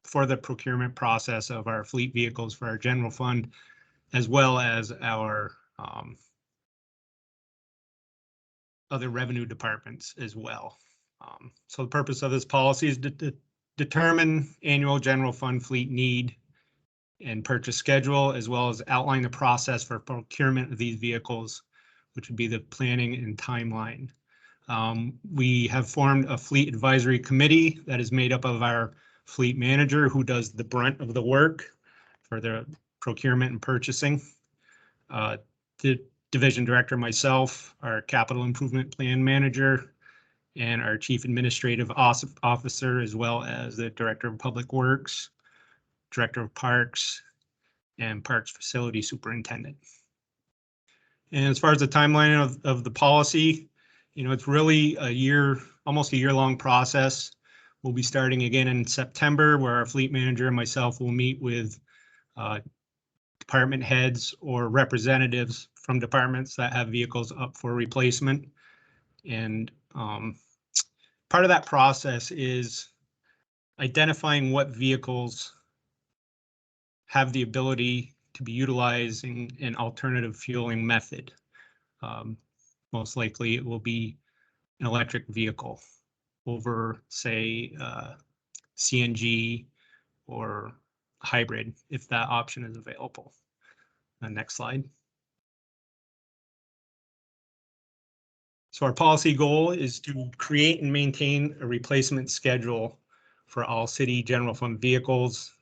for the procurement process of our fleet vehicles for our general fund, as well as our other revenue departments as well. So the purpose of this policy is to determine annual general fund fleet need and purchase schedule, as well as outline the process for procurement of these vehicles, which would be the planning and timeline. We have formed a fleet advisory committee that is made up of our fleet manager, who does the brunt of the work for the procurement and purchasing. The division director, myself, our capital improvement plan manager, and our chief administrative officer, as well as the director of public works, director of parks, and parks facility superintendent. And as far as the timeline of the policy, it's really almost a year-long process. We'll be starting again in September, where our fleet manager and myself will meet with department heads or representatives from departments that have vehicles up for replacement. And part of that process is identifying what vehicles have the ability to be utilizing an alternative fueling method. Most likely it will be an electric vehicle over, say, CNG or hybrid, if that option is available. Next slide. So our policy goal is to create and maintain a replacement schedule for all city general fund vehicles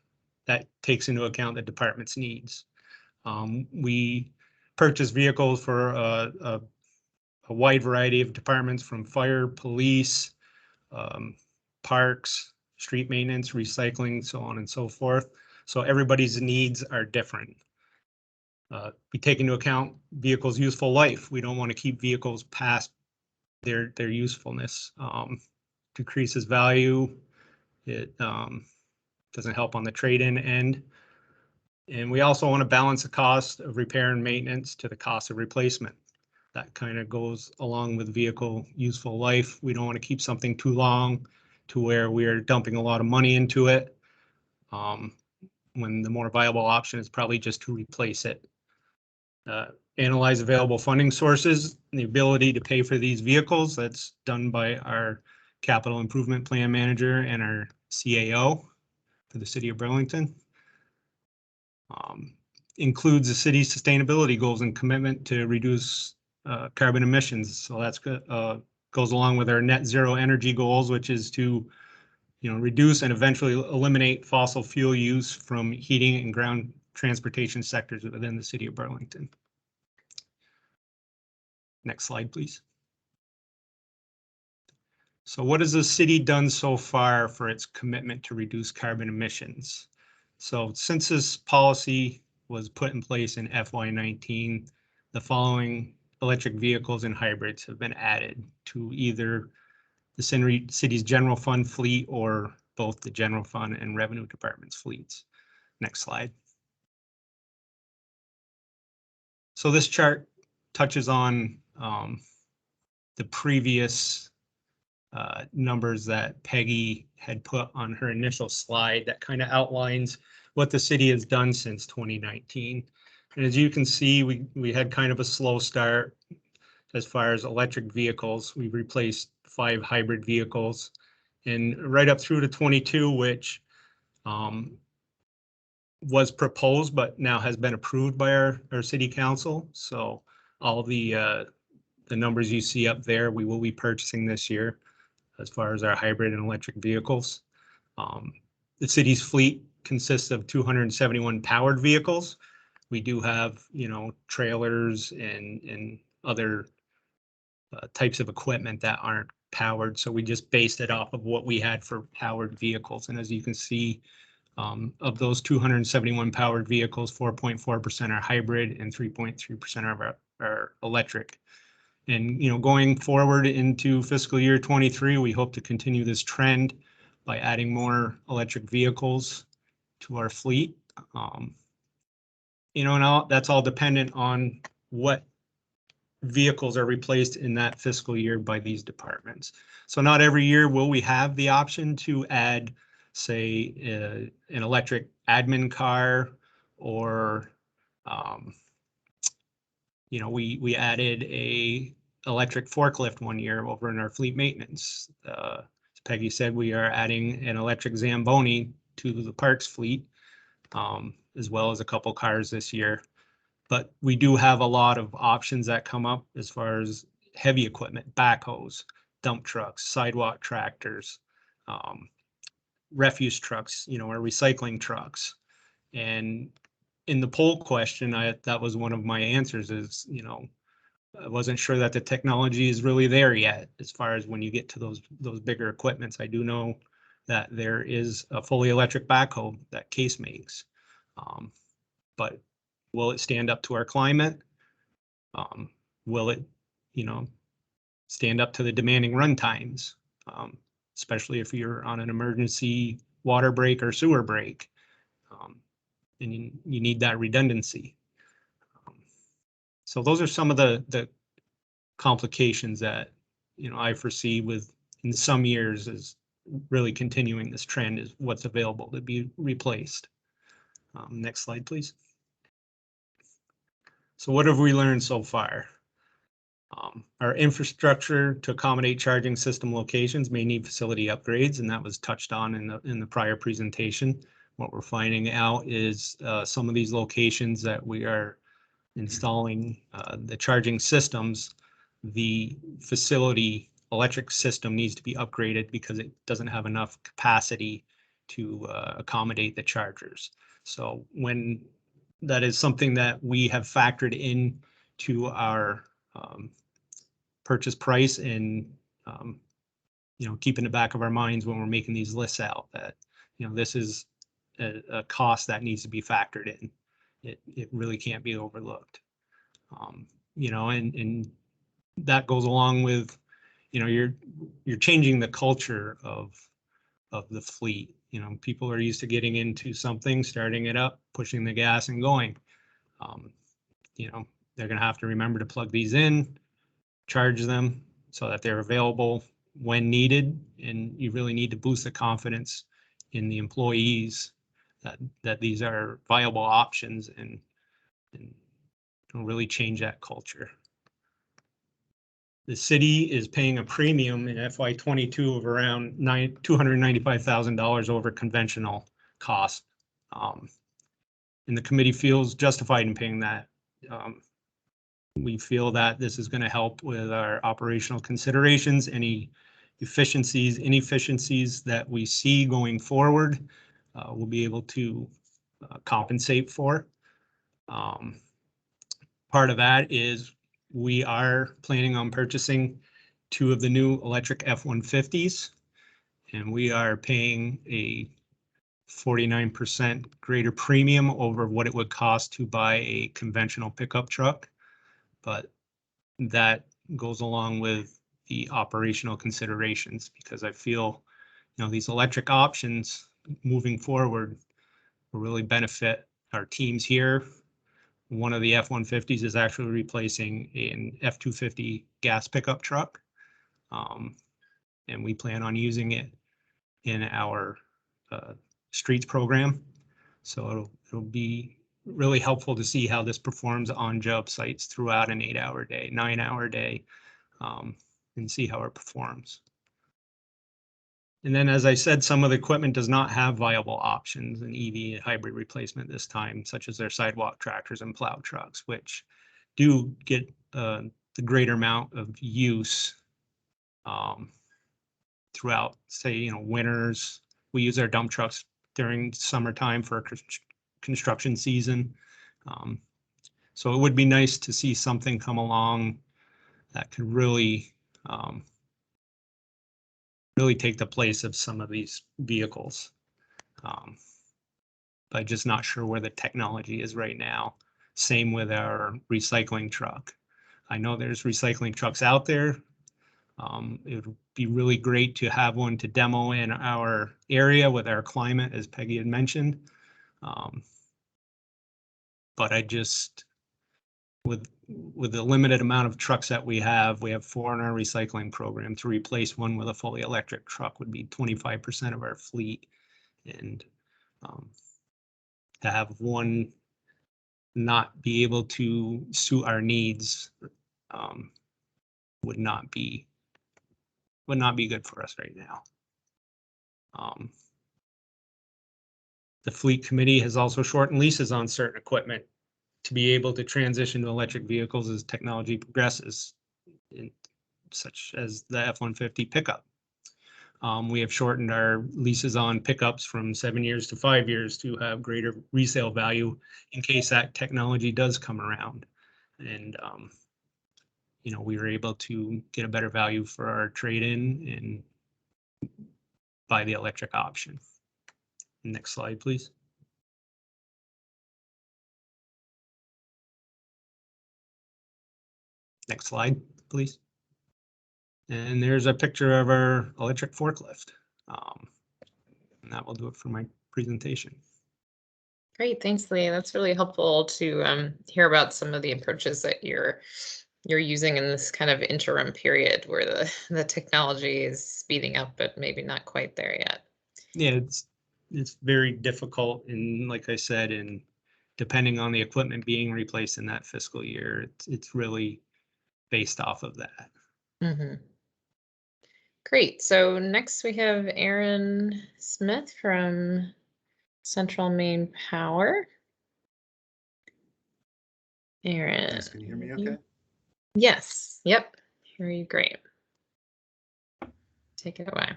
that takes into account the department's needs. We purchase vehicles for a wide variety of departments, from fire, police, parks, street maintenance, recycling, so on and so forth. So everybody's needs are different. We take into account vehicles' useful life. We don't want to keep vehicles past their usefulness. Decreases value. It doesn't help on the trade-in end. And we also want to balance the cost of repair and maintenance to the cost of replacement. That kind of goes along with vehicle useful life. We don't want to keep something too long to where we're dumping a lot of money into it, when the more viable option is probably just to replace it. Analyze available funding sources and the ability to pay for these vehicles. That's done by our capital improvement plan manager and our CAO for the city of Burlington. Includes the city's sustainability goals and commitment to reduce carbon emissions. So that's good. Goes along with our net zero energy goals, which is to reduce and eventually eliminate fossil fuel use from heating and ground transportation sectors within the city of Burlington. Next slide, please. So what has the city done so far for its commitment to reduce carbon emissions? So since this policy was put in place in FY19, the following electric vehicles and hybrids have been added to either the city's general fund fleet or both the general fund and revenue department's fleets. Next slide. So this chart touches on the previous numbers that Peggy had put on her initial slide that kind of outlines what the city has done since 2019. And as you can see, we had kind of a slow start as far as electric vehicles. We've replaced 5 hybrid vehicles, and right up through to 22, which was proposed but now has been approved by our city council. So all the numbers you see up there, we will be purchasing this year as far as our hybrid and electric vehicles. The city's fleet consists of 271 powered vehicles. We do have, trailers and other types of equipment that aren't powered. So we just based it off of what we had for powered vehicles. And as you can see, of those 271 powered vehicles, 4.4% are hybrid and 3.3% are electric. And, going forward into fiscal year 23, we hope to continue this trend by adding more electric vehicles to our fleet. And that's all dependent on what vehicles are replaced in that fiscal year by these departments. So not every year will we have the option to add, say, an electric admin car, or we added a electric forklift one year over in our fleet maintenance. As Peggy said, we are adding an electric Zamboni to the parks fleet, as well as a couple cars this year. But we do have a lot of options that come up as far as heavy equipment, backhoes, dump trucks, sidewalk tractors, refuse trucks, our recycling trucks. And in the poll question, that was one of my answers is, I wasn't sure that the technology is really there yet as far as when you get to those bigger equipments. I do know that there is a fully electric backhoe that Case makes, but will it stand up to our climate? Will it, stand up to the demanding run times, especially if you're on an emergency water break or sewer break, and you need that redundancy. So those are some of the complications that, I foresee in some years is really continuing this trend is what's available to be replaced. Next slide, please. So what have we learned so far? Our infrastructure to accommodate charging system locations may need facility upgrades, and that was touched on in the prior presentation. What we're finding out is some of these locations that we are installing the charging systems, the facility electric system needs to be upgraded because it doesn't have enough capacity to accommodate the chargers. So when that is something that we have factored in to our purchase price, and keep in the back of our minds when we're making these lists out that this is a cost that needs to be factored in. It really can't be overlooked. And that goes along with you're changing the culture of the fleet. People are used to getting into something, starting it up, pushing the gas and going. They're going to have to remember to plug these in, charge them so that they're available when needed. And you really need to boost the confidence in the employees that these are viable options and really change that culture. The city is paying a premium in FY22 of around $295,000 over conventional cost. And the committee feels justified in paying that. We feel that this is going to help with our operational considerations, any efficiencies, inefficiencies that we see going forward, we'll be able to compensate for. Part of that is we are planning on purchasing 2 of the new electric F-150s, and we are paying a 49% greater premium over what it would cost to buy a conventional pickup truck. But that goes along with the operational considerations, because I feel, these electric options moving forward will really benefit our teams here. One of the F-150s is actually replacing an F-250 gas pickup truck. And we plan on using it in our streets program. So it'll be really helpful to see how this performs on job sites throughout an 8-hour day, 9-hour day, and see how it performs. And then, as I said, some of the equipment does not have viable options in EV hybrid replacement this time, such as their sidewalk tractors and plow trucks, which do get the greater amount of use throughout, say, winters. We use our dump trucks during summertime for construction season. So it would be nice to see something come along that could really take the place of some of these vehicles. But just not sure where the technology is right now. Same with our recycling truck. I know there's recycling trucks out there. It would be really great to have one to demo in our area with our climate, as Peggy had mentioned. But I just, with the limited amount of trucks that we have 4 in our recycling program. To replace one with a fully electric truck would be 25% of our fleet. And to have one not be able to suit our needs would not be good for us right now. The fleet committee has also shortened leases on certain equipment to be able to transition to electric vehicles as technology progresses, such as the F-150 pickup. We have shortened our leases on pickups from 7 years to 5 years to have greater resale value in case that technology does come around. And we were able to get a better value for our trade-in and buy the electric option. Next slide, please. Next slide, please. And there's a picture of our electric forklift. And that will do it for my presentation. Great, thanks, Lee. That's really helpful to hear about some of the approaches that you're using in this kind of interim period where the technology is speeding up, but maybe not quite there yet. Yeah, it's very difficult, and like I said, and depending on the equipment being replaced in that fiscal year, it's really based off of that. Mm-hmm. Great. So next we have Aaron Smith from Central Maine Power. Aaron. Thanks. Can you hear me okay? Yes. Yep. Hear you great. Take it away.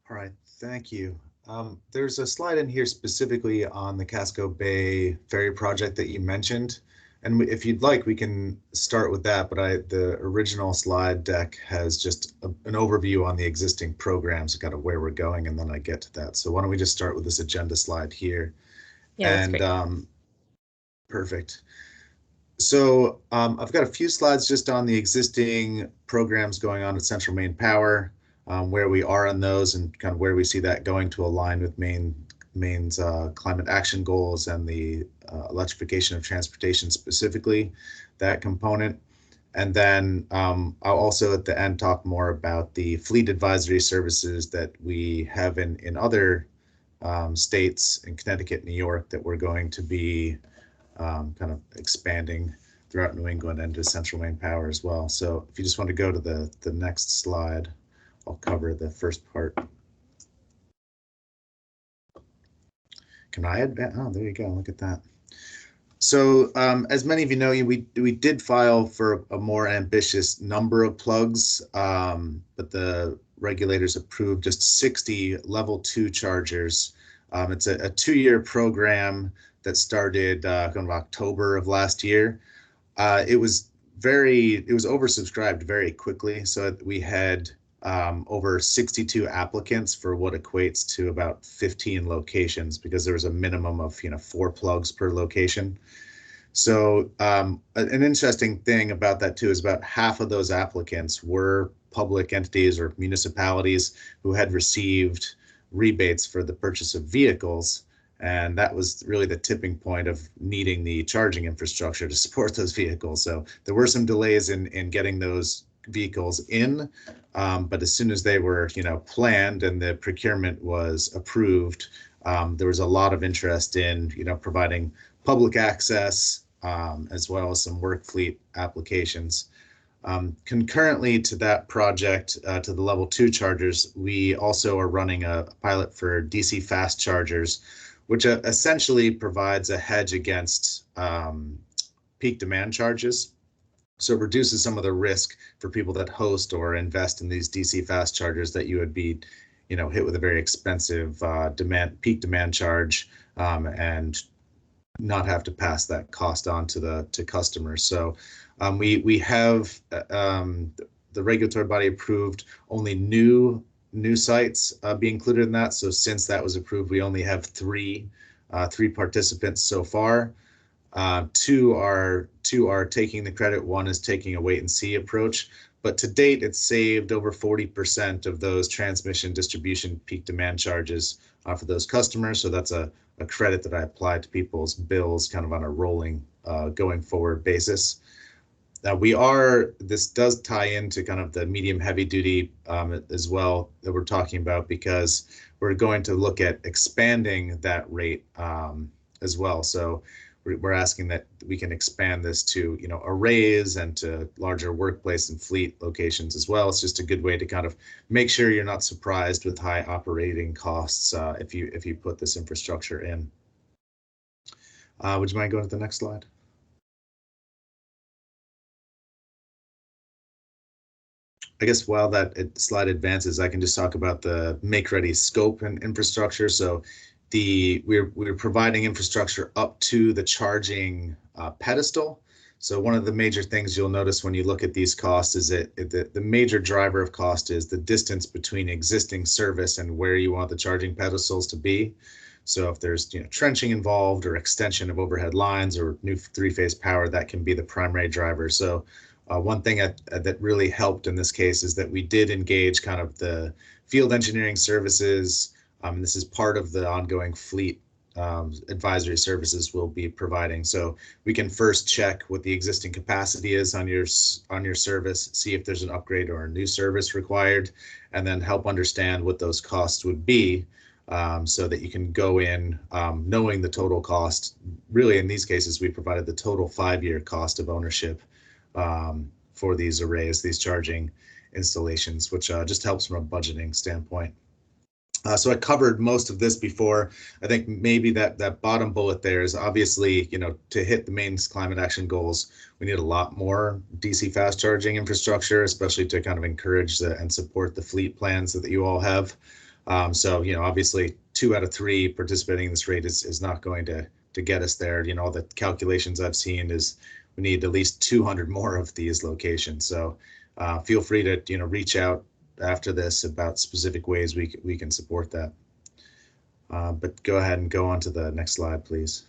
All right. Thank you. There's a slide in here specifically on the Casco Bay ferry project that you mentioned. And if you'd like, we can start with that. But the original slide deck has just an overview on the existing programs, kind of where we're going, and then I get to that. So why don't we just start with this agenda slide here? Yeah, and that's great. Perfect. So I've got a few slides just on the existing programs going on at Central Maine Power, where we are on those and kind of where we see that going to align with Maine's climate action goals and the electrification of transportation, specifically that component. And then I'll also at the end talk more about the fleet advisory services that we have in other states, in Connecticut, New York, that we're going to be kind of expanding throughout New England and to Central Maine Power as well. So if you just want to go to the next slide, I'll cover the first part. Can I advance? Oh, there you go. Look at that. So as many of you know, we did file for a more ambitious number of plugs, but the regulators approved just 60 level 2 chargers. It's a 2-year program that started kind of October of last year. It was oversubscribed very quickly. So we had over 62 applicants for what equates to about 15 locations, because there was a minimum of 4 plugs per location. So an interesting thing about that too is about half of those applicants were public entities or municipalities who had received rebates for the purchase of vehicles. And that was really the tipping point of needing the charging infrastructure to support those vehicles. So there were some delays in getting those vehicles in, but as soon as they were planned and the procurement was approved, there was a lot of interest in providing public access, as well as some work fleet applications. Concurrently to that project, to the level 2 chargers, we also are running a pilot for DC fast chargers, which essentially provides a hedge against peak demand charges. So it reduces some of the risk for people that host or invest in these DC fast chargers that you would be hit with a very expensive peak demand charge, and not have to pass that cost on to customers. So we have the regulatory body approved only new sites be included in that. So since that was approved, we only have three participants so far. Two are taking the credit. One is taking a wait and see approach. But to date, it's saved over 40% of those transmission distribution peak demand charges for those customers. So that's a credit that I apply to people's bills kind of on a rolling going forward basis. This does tie into kind of the medium heavy duty as well that we're talking about, because we're going to look at expanding that rate as well. So we're asking that we can expand this to arrays and to larger workplace and fleet locations as well. It's just a good way to kind of make sure you're not surprised with high operating costs if you put this infrastructure in. Would you mind going to the next slide? I guess while that slide advances, I can just talk about the make ready scope and infrastructure. So we're providing infrastructure up to the charging pedestal. So one of the major things you'll notice when you look at these costs is that the major driver of cost is the distance between existing service and where you want the charging pedestals to be. So if there's trenching involved or extension of overhead lines or new 3-phase power, that can be the primary driver. So one thing that really helped in this case is that we did engage kind of the field engineering services. This is part of the ongoing fleet advisory services we'll be providing. So we can first check what the existing capacity is on your service, see if there's an upgrade or a new service required, and then help understand what those costs would be, so that you can go in knowing the total cost. Really, in these cases, we provided the total 5-year cost of ownership for these arrays, these charging installations, which just helps from a budgeting standpoint. So I covered most of this before. I think maybe that bottom bullet there is obviously, to hit the Maine's climate action goals, we need a lot more DC fast charging infrastructure, especially to kind of encourage and support the fleet plans that you all have. So, obviously 2 out of 3 participating in this rate is not going to get us there. All the calculations I've seen is we need at least 200 more of these locations. So feel free to, reach out after this about specific ways we can support that. But go ahead and go on to the next slide, please.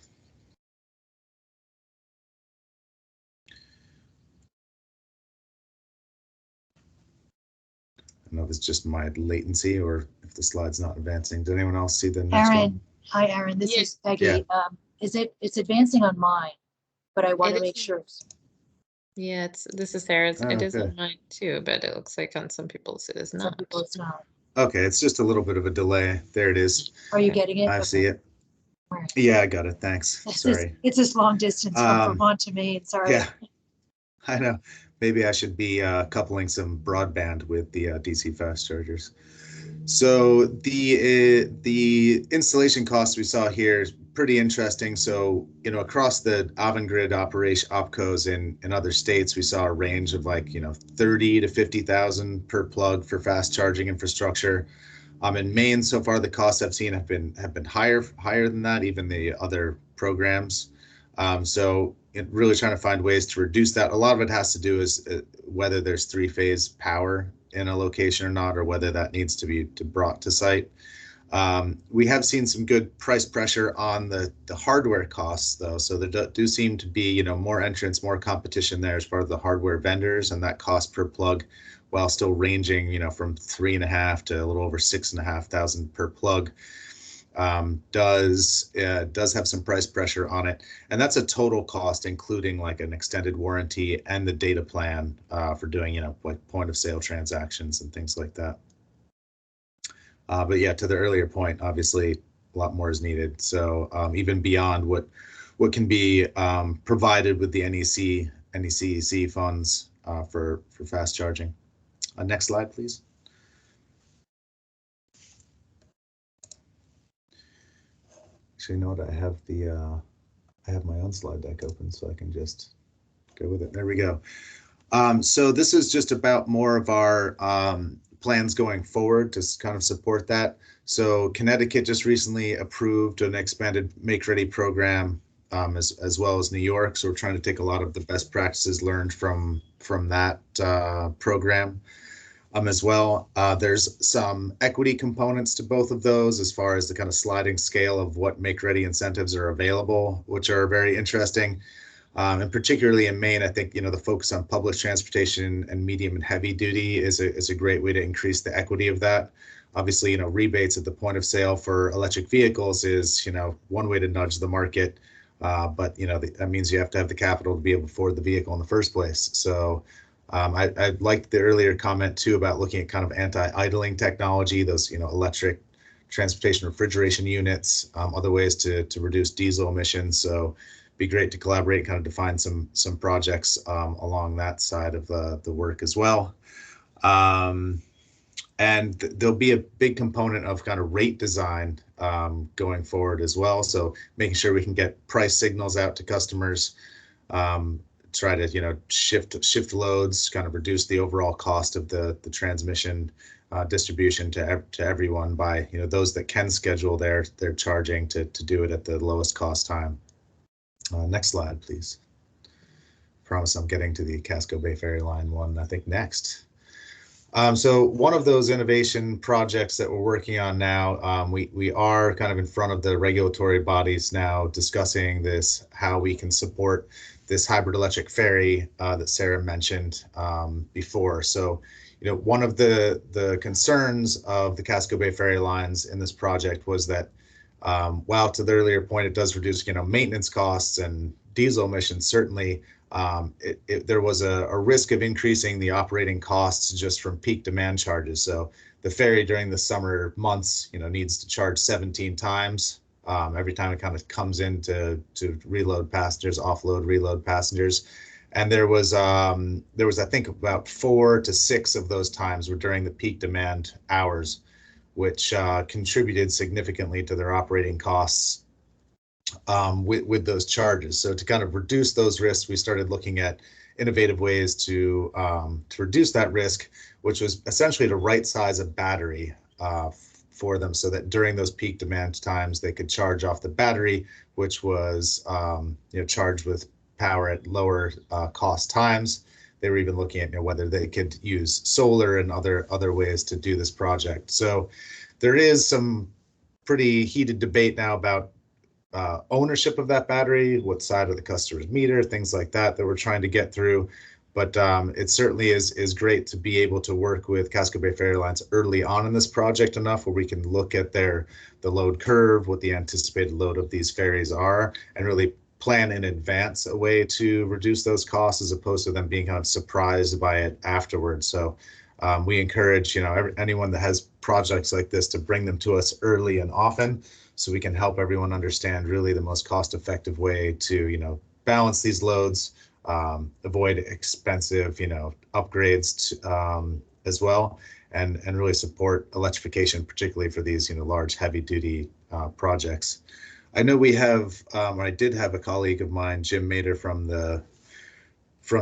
I don't know if it's just my latency or if the slide's not advancing. Did anyone else see the next one? Hi, Aaron. This is Peggy. Yeah. It's advancing on mine, but I want to make sure. Yeah, this is Sarah's. It is Okay. on mine too, but it looks like on some people's it is Some not. people it's not. Okay, it's just a little bit of a delay. There it is. Are you getting it? I see it. Where? Yeah, I got it. Thanks. Sorry. It's this long distance from Vermont to Maine. Sorry. Yeah, I know. Maybe I should be coupling some broadband with the DC fast chargers. So the installation costs we saw here is pretty interesting. So, you know, across the Avangrid opcos in other states, we saw a range of like, you know, 30 to 50,000 per plug for fast charging infrastructure. In Maine, so far the costs I've seen have been higher than that, even the other programs. So really trying to find ways to reduce that. A lot of it has to do is whether there's three-phase power in a location or not, or whether that needs to be brought to site. We have seen some good price pressure on the hardware costs, though. So there do seem to be, you know, more entrants, more competition there as far as the hardware vendors, and that cost per plug, while still ranging, you know, from 3,500 to a little over 6,500 per plug, does have some price pressure on it. And that's a total cost, including like an extended warranty and the data plan for doing, you know, like point of sale transactions and things like that. But yeah, to the earlier point, obviously a lot more is needed. So even beyond what can be provided with the NECEC funds for fast charging. Next slide, please. Actually, you know what? I have my own slide deck open, so I can just go with it. There we go. So this is just about more of our plans going forward to kind of support that. So Connecticut just recently approved an expanded Make Ready program, as well as New York. So we're trying to take a lot of the best practices learned from that program. As well, there's some equity components to both of those as far as the kind of sliding scale of what Make Ready incentives are available, which are very interesting. And particularly in Maine, I think, you know, the focus on public transportation and medium and heavy duty is a great way to increase the equity of that. Obviously, you know, rebates at the point of sale for electric vehicles is, you know, one way to nudge the market. But, you know, that means you have to have the capital to be able to afford the vehicle in the first place. So I liked the earlier comment too about looking at kind of anti-idling technology, those, you know, electric transportation refrigeration units, other ways to reduce diesel emissions. So be great to collaborate and kind of define some projects along that side of the work as well. And there'll be a big component of kind of rate design going forward as well. So making sure we can get price signals out to customers, try to, you know, shift loads, kind of reduce the overall cost of the transmission distribution to everyone by, you know, those that can schedule their charging to do it at the lowest cost time. Next slide, please. Promise I'm getting to the Casco Bay Ferry Line one, I think, next. So one of those innovation projects that we're working on now, we are kind of in front of the regulatory bodies now discussing this, how we can support this hybrid electric ferry that Sarah mentioned before. So, you know, one of the concerns of the Casco Bay Ferry Lines in this project was that while to the earlier point, it does reduce, you know, maintenance costs and diesel emissions, certainly there was a risk of increasing the operating costs just from peak demand charges. So the ferry during the summer months, you know, needs to charge 17 times every time it kind of comes in to reload passengers, offload, reload passengers. And there was I think about 4 to 6 of those times were during the peak demand hours, which contributed significantly to their operating costs with those charges. So to kind of reduce those risks, we started looking at innovative ways to reduce that risk, which was essentially to right size a battery for them so that during those peak demand times, they could charge off the battery, which was you know, charged with power at lower cost times. They were even looking at, you know, whether they could use solar and other ways to do this project. So there is some pretty heated debate now about ownership of that battery, what side of the customer's meter, things like that we're trying to get through. But it certainly is great to be able to work with Casco Bay Ferry Lines early on in this project enough where we can look at the load curve, what the anticipated load of these ferries are, and really plan in advance a way to reduce those costs as opposed to them being kind of surprised by it afterwards. So we encourage, you know, anyone that has projects like this to bring them to us early and often so we can help everyone understand really the most cost-effective way to, you know, balance these loads, avoid expensive, you know, upgrades as well, and really support electrification, particularly for these, large heavy duty projects. I know we have, I did have a colleague of mine, Jim Mader from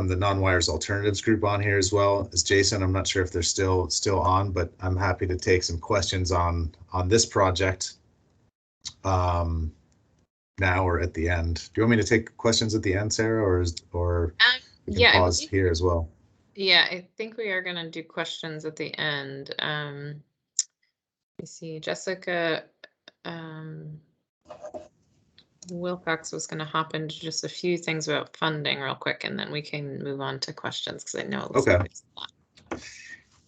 the Non-Wires Alternatives group on here as well as Jason. I'm not sure if they're still on, but I'm happy to take some questions on this project now or at the end. Do you want me to take questions at the end, Sarah, or we can pause here as well? Yeah, I think we are going to do questions at the end. Let me see, Jessica Wilcox was going to hop into just a few things about funding real quick, and then we can move on to questions because I know it looks like there's a lot.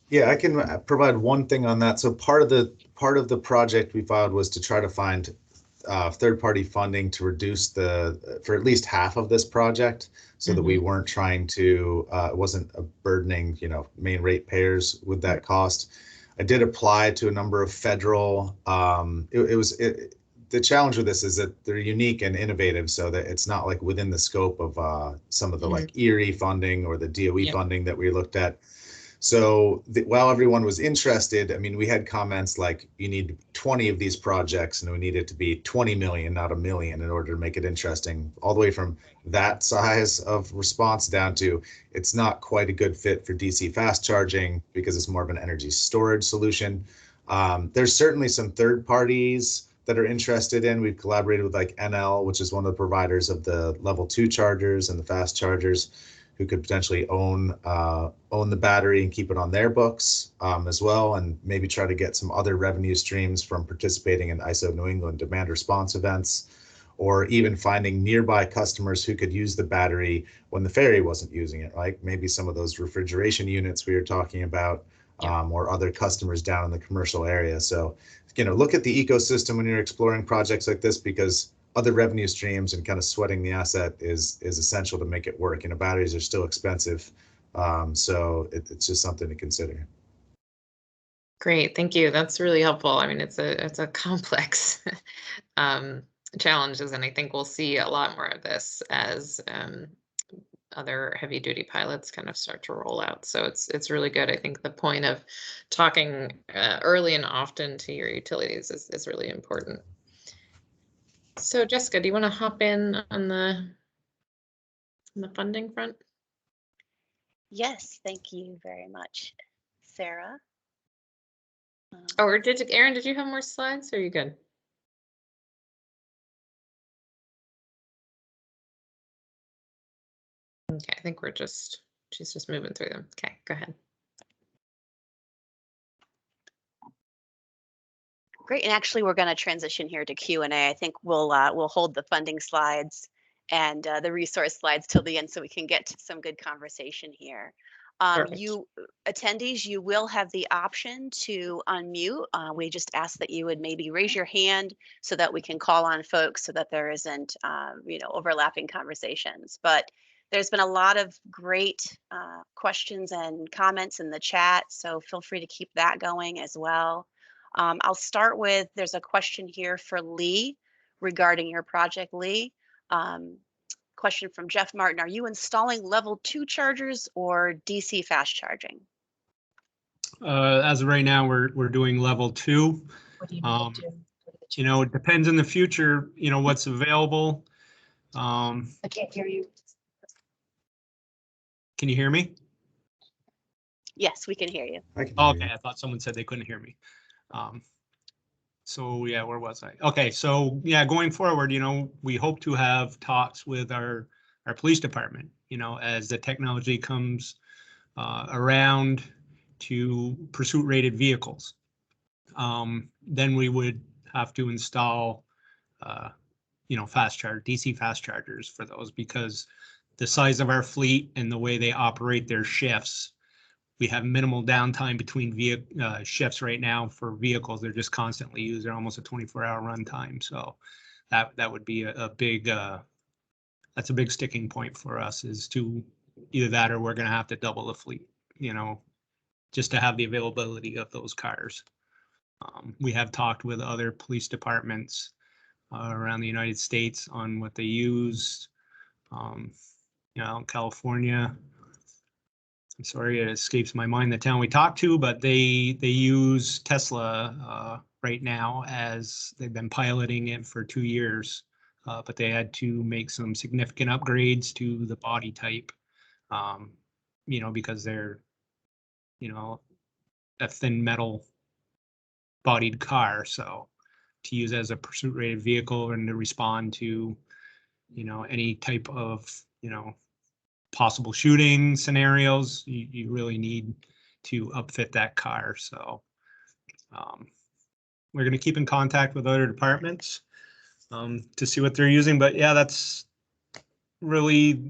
Yeah, I can provide one thing on that. So part of the project we filed was to try to find third-party funding to reduce for at least half of this project, so that we weren't trying to, it wasn't a burdening, Maine ratepayers with that cost. I did apply to a number of federal, the challenge with this is that they're unique and innovative, so that it's not like within the scope of some of the like ERIE funding or the DOE funding that we looked at. So while everyone was interested, I mean, we had comments like, you need 20 of these projects and we need it to be 20 million, not a million, in order to make it interesting, all the way from that size of response down to it's not quite a good fit for DC fast charging because it's more of an energy storage solution. There's certainly some third parties that are interested in. We've collaborated with like NL, which is one of the providers of the level 2 chargers and the fast chargers, who could potentially own the battery and keep it on their books as well, and maybe try to get some other revenue streams from participating in ISO New England demand response events, or even finding nearby customers who could use the battery when the ferry wasn't using it, right? Maybe some of those refrigeration units we were talking about, or other customers down in the commercial area. So, look at the ecosystem when you're exploring projects like this, because other revenue streams and kind of sweating the asset is essential to make it work. Batteries are still expensive, so it's just something to consider. Great, thank you. That's really helpful. I mean, it's a complex challenges, and I think we'll see a lot more of this as other heavy duty pilots kind of start to roll out. So it's really good. I think the point of talking early and often to your utilities is really important. So Jessica, do you want to hop in on the funding front? Yes, thank you very much, Sarah. Or Aaron, did you have more slides, or are you good? Okay, I think she's just moving through them. Okay, go ahead. Great, and actually we're going to transition here to Q&A. I think we'll hold the funding slides and the resource slides till the end, so we can get to some good conversation here. You attendees, you will have the option to unmute. We just ask that you would maybe raise your hand so that we can call on folks, so that there isn't overlapping conversations. But there's been a lot of great questions and comments in the chat, so feel free to keep that going as well. I'll start with, there's a question here for Lee regarding your project, Lee. Question from Jeff Martin: are you installing level 2 chargers or DC fast charging? As of right now, we're doing level 2. What do you need to do? It depends in the future, what's available. I can't hear you. Can you hear me? Yes, we can hear you. Okay, I thought someone said they couldn't hear me. So yeah, where was I? Okay, so yeah, going forward, we hope to have talks with our police department, as the technology comes around to pursuit rated vehicles. Then we would have to install, DC fast chargers for those, because the size of our fleet and the way they operate their shifts, we have minimal downtime between shifts right now for vehicles. They're just constantly used. They're almost a 24-hour runtime. So that would be a big, that's a big sticking point for us, is to either that or we're going to have to double the fleet, just to have the availability of those cars. We have talked with other police departments around the United States on what they use. California, I'm sorry, it escapes my mind the town we talked to, but they use Tesla right now, as they've been piloting it for 2 years. But they had to make some significant upgrades to the body type, because they're, a thin metal bodied car. So to use as a pursuit rated vehicle and to respond to, any type of, possible shooting scenarios, you really need to upfit that car. So we're going to keep in contact with other departments to see what they're using. But yeah, that's really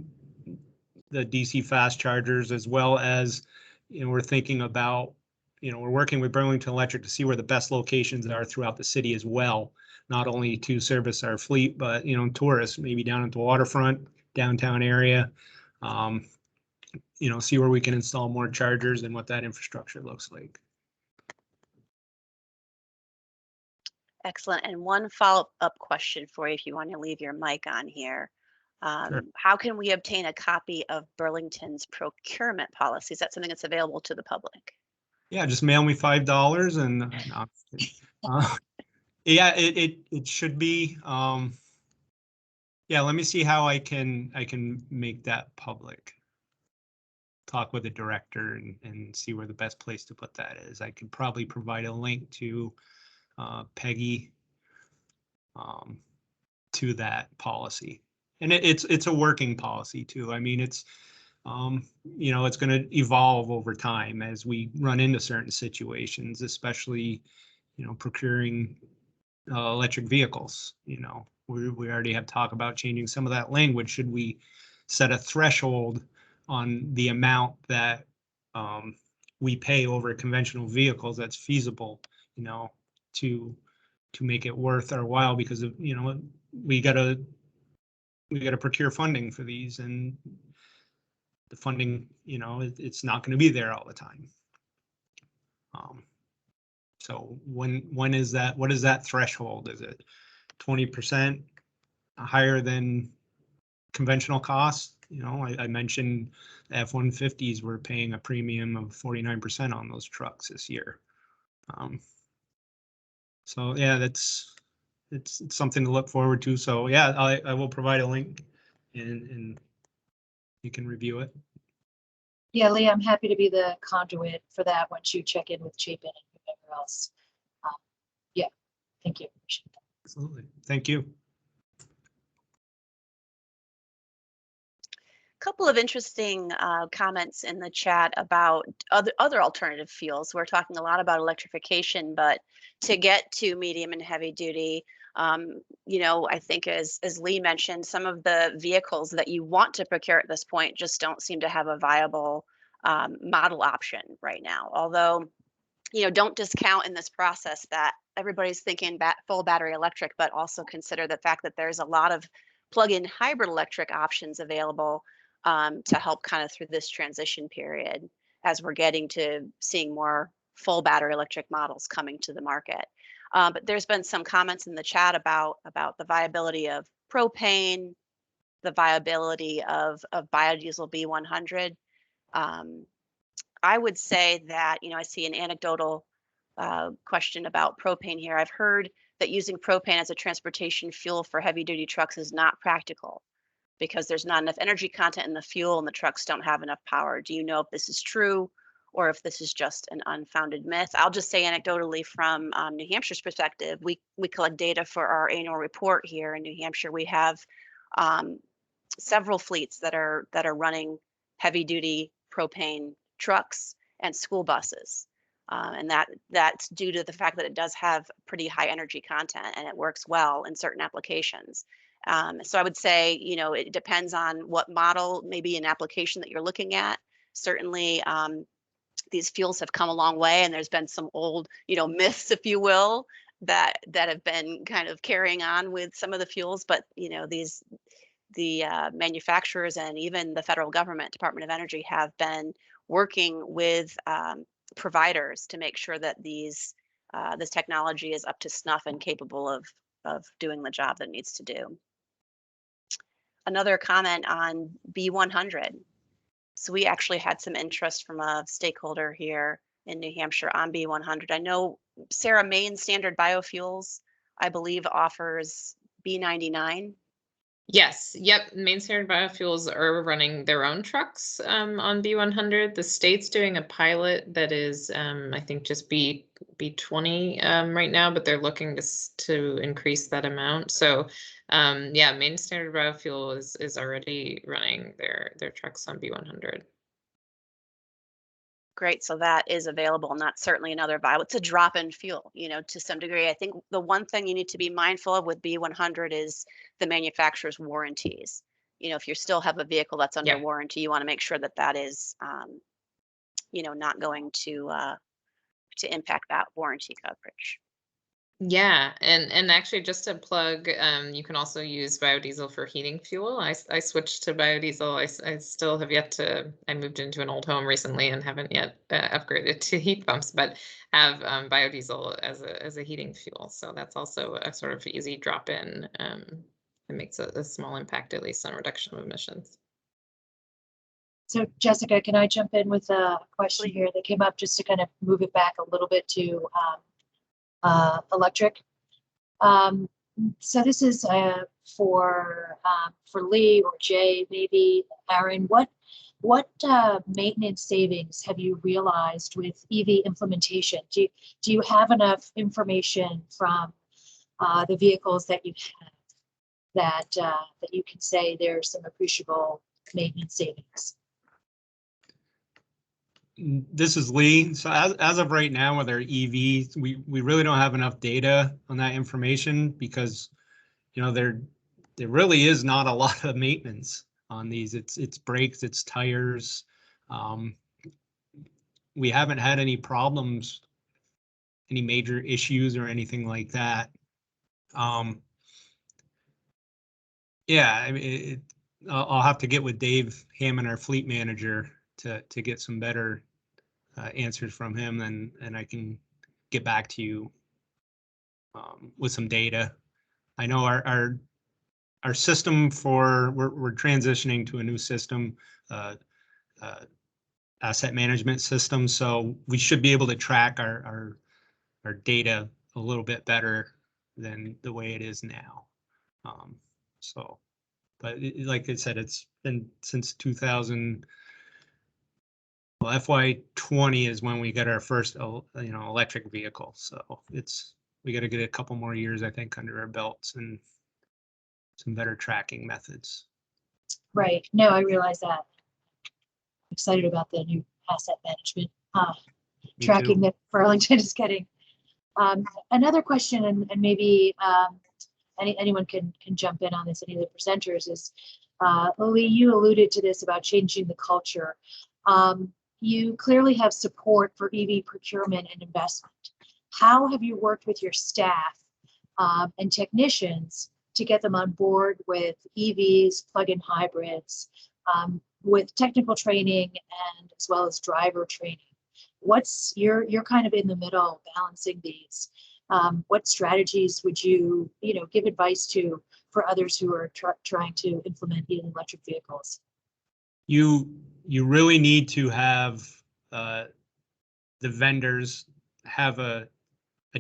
the DC fast chargers, as well as, we're thinking about, we're working with Burlington Electric to see where the best locations are throughout the city as well, not only to service our fleet, but, tourists, maybe down at the waterfront, downtown area, see where we can install more chargers and what that infrastructure looks like. Excellent. And one follow-up question for you, if you want to leave your mic on here. Sure. How can we obtain a copy of Burlington's procurement policy? Is that something that's available to the public? Yeah, just mail me $5 and yeah, it should be. Yeah, let me see how I can make that public. Talk with the director and see where the best place to put that is. I could probably provide a link to Peggy to that policy, and it's a working policy too. I mean, it's it's going to evolve over time as we run into certain situations, especially procuring electric vehicles. We already have talk about changing some of that language. Should we set a threshold on the amount that we pay over conventional vehicles that's feasible, to make it worth our while, because of, we gotta procure funding for these, and the funding, it's not going to be there all the time. So when is that? What is that threshold? Is it 20% higher than conventional costs? I mentioned F-150s were paying a premium of 49% on those trucks this year. So yeah, it's something to look forward to. So yeah, I will provide a link and you can review it. Yeah, Lee, I'm happy to be the conduit for that once you check in with Chapin and whoever else. Yeah, thank you. Appreciate that. Absolutely. Thank you. Couple of interesting comments in the chat about other alternative fuels. We're talking a lot about electrification, but to get to medium and heavy duty, I think as Lee mentioned, some of the vehicles that you want to procure at this point just don't seem to have a viable model option right now. Although, don't discount in this process that everybody's thinking full battery electric, but also consider the fact that there's a lot of plug-in hybrid electric options available to help kind of through this transition period as we're getting to seeing more full battery electric models coming to the market. But there's been some comments in the chat about the viability of propane, the viability of biodiesel B100. I would say that, I see an anecdotal question about propane here. I've heard that using propane as a transportation fuel for heavy duty trucks is not practical, because there's not enough energy content in the fuel and the trucks don't have enough power. Do you know if this is true or if this is just an unfounded myth? I'll just say anecdotally from New Hampshire's perspective, we collect data for our annual report here in New Hampshire. We have several fleets that are running heavy duty propane trucks and school buses. And that's due to the fact that it does have pretty high energy content and it works well in certain applications. So I would say, it depends on what model, maybe an application that you're looking at. Certainly, these fuels have come a long way, and there's been some old, myths, if you will, that have been kind of carrying on with some of the fuels. But, the manufacturers and even the federal government, Department of Energy, have been working with providers to make sure that this technology is up to snuff and capable of doing the job that it needs to do. Another comment on B100. So we actually had some interest from a stakeholder here in New Hampshire on B100. I know, Sarah, Maine Standard Biofuels, I believe, offers B99. Yes, yep. Maine Standard Biofuels are running their own trucks on B100. The state's doing a pilot that is, I think, just B20 right now, but they're looking to increase that amount. So, yeah, Maine Standard Biofuel is already running their trucks on B100. Great, so that is available, and that's certainly another viable. It's a drop-in fuel, to some degree. I think the one thing you need to be mindful of with B100 is the manufacturer's warranties. If you still have a vehicle that's under warranty, you want to make sure that that is, not going to impact that warranty coverage. Yeah, and actually, just to plug, you can also use biodiesel for heating fuel. I switched to biodiesel. I still have yet to. I moved into an old home recently and haven't yet upgraded to heat pumps, but have biodiesel as a heating fuel. So that's also a sort of easy drop in. It makes a small impact, at least, on reduction of emissions. So Jessica, can I jump in with a question here that came up, just to kind of move it back a little bit to electric. So this is for Lee or Jay, maybe. Aaron, what maintenance savings have you realized with EV implementation? Do you have enough information from the vehicles that you have that you can say there's some appreciable maintenance savings? This is Lee. So as of right now with our EVs, we really don't have enough data on that information, because there really is not a lot of maintenance on these. It's brakes, it's tires. We haven't had any problems, any major issues or anything like that. Yeah, I mean, I'll have to get with Dave Hammond, our fleet manager, to get some better answers from him, and I can get back to you with some data. I know our system we're transitioning to a new system, asset management system, so we should be able to track our data a little bit better than the way it is now. But like I said, it's been since 2000. Well, FY20 is when we got our first, electric vehicle. So we got to get a couple more years, I think, under our belts and some better tracking methods. Right. No, I realize that. I'm excited about the new asset management tracking that Burlington is getting. Another question, and maybe anyone can jump in on this, any of the presenters, is Lee, you alluded to this about changing the culture. You clearly have support for EV procurement and investment. How have you worked with your staff and technicians to get them on board with EVs, plug-in hybrids, with technical training and as well as driver training? You're kind of in the middle balancing these. What strategies would you give advice to for others who are trying to implement electric vehicles? You really need to have the vendors have a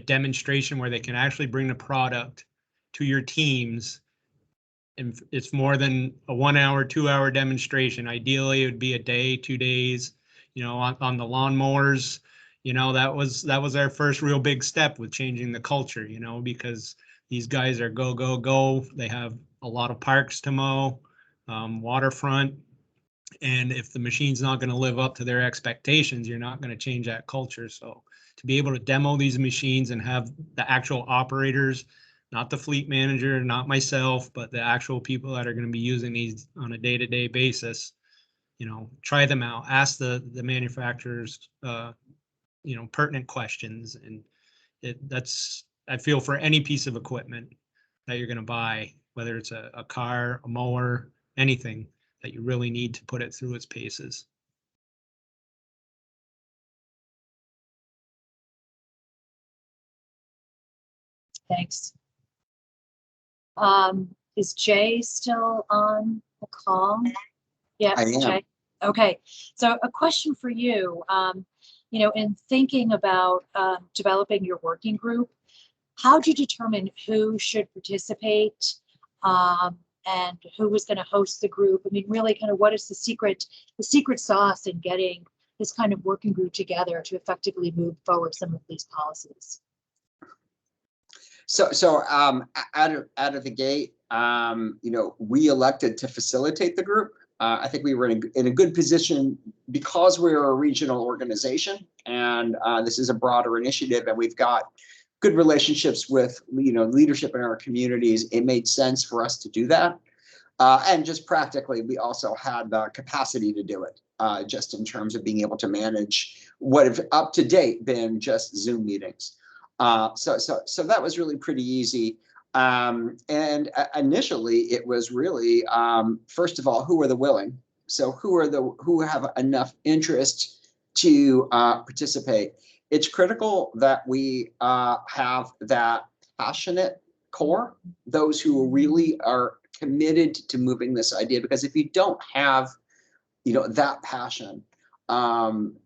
demonstration where they can actually bring the product to your teams, and it's more than a 1 hour, 2 hour demonstration. Ideally, it would be a day, 2 days. On the lawnmowers, that was our first real big step with changing the culture. Because these guys are go go go. They have a lot of parks to mow, waterfront. And if the machine's not going to live up to their expectations, you're not going to change that culture. So to be able to demo these machines and have the actual operators, not the fleet manager, not myself, but the actual people that are going to be using these on a day-to-day basis, try them out, ask the manufacturers, pertinent questions. And I feel for any piece of equipment that you're going to buy, whether it's a car, a mower, anything, that you really need to put it through its paces. Thanks. Is Jay still on the call? Yeah, I am. Jay. Okay, so a question for you. You know, in thinking about developing your working group, how do you determine who should participate and who was going to host the group? I mean, really, kind of what is the secret sauce in getting this kind of working group together to effectively move forward some of these policies? So out of the gate, you know, we elected to facilitate the group. I think we were in a good position because we're a regional organization, and this is a broader initiative, and we've got good relationships with, you know, leadership in our communities. It made sense for us to do that, and just practically, we also had the capacity to do it, just in terms of being able to manage what have up to date been just Zoom meetings. So that was really pretty easy. And initially it was really, first of all, who are the willing? So who have enough interest to participate? It's critical that we have that passionate core, those who really are committed to moving this idea, because if you don't have, you know, that passion,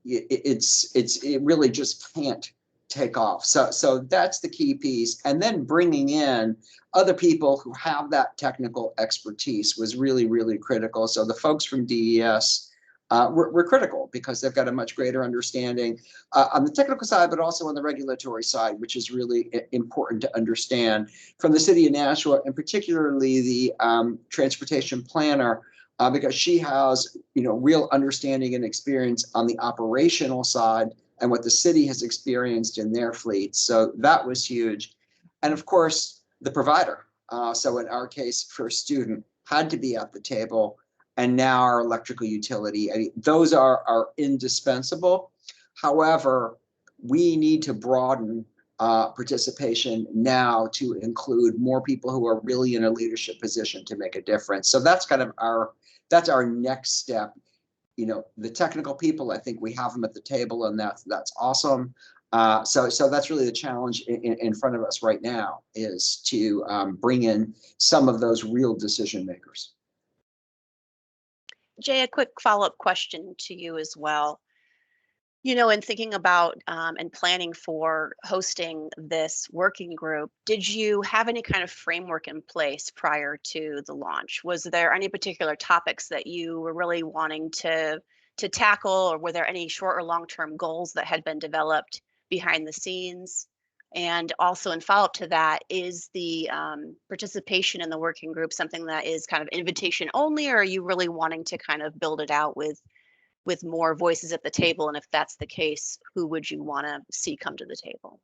it really just can't take off. So that's the key piece. And then bringing in other people who have that technical expertise was really, really critical. So the folks from DES were critical because they've got a much greater understanding on the technical side, but also on the regulatory side, which is really important to understand. From the city of Nashua, and particularly the transportation planner, because she has, you know, real understanding and experience on the operational side and what the city has experienced in their fleet. So that was huge. And of course, the provider. So in our case, First Student had to be at the table, and now our electrical utility. I mean, those are indispensable. However, we need to broaden participation now to include more people who are really in a leadership position to make a difference. So that's kind of that's our next step. You know, the technical people, I think we have them at the table, and that's awesome. So that's really the challenge in front of us right now, is to bring in some of those real decision makers. Jay, a quick follow-up question to you as well. You know, in thinking about and planning for hosting this working group, did you have any kind of framework in place prior to the launch? Was there any particular topics that you were really wanting to tackle, or were there any short or long-term goals that had been developed behind the scenes? And also, in follow-up to that, is the participation in the working group something that is kind of invitation only, or are you really wanting to kind of build it out with more voices at the table? And if that's the case, who would you want to see come to the table?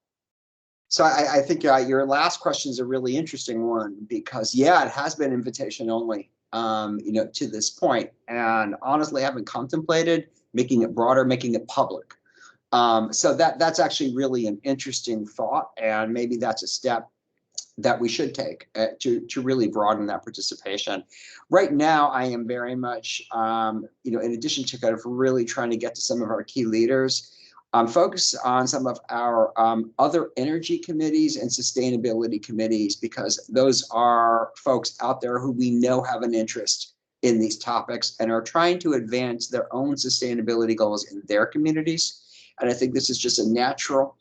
So I think your last question is a really interesting one, because yeah, it has been invitation only, you know, to this point, and honestly haven't contemplated making it broader, making it public. So that's actually really an interesting thought, and maybe that's a step that we should take to really broaden that participation. Right now, I am very much, you know, in addition to kind of really trying to get to some of our key leaders, focus on some of our other energy committees and sustainability committees, because those are folks out there who we know have an interest in these topics and are trying to advance their own sustainability goals in their communities. And I think this is just a natural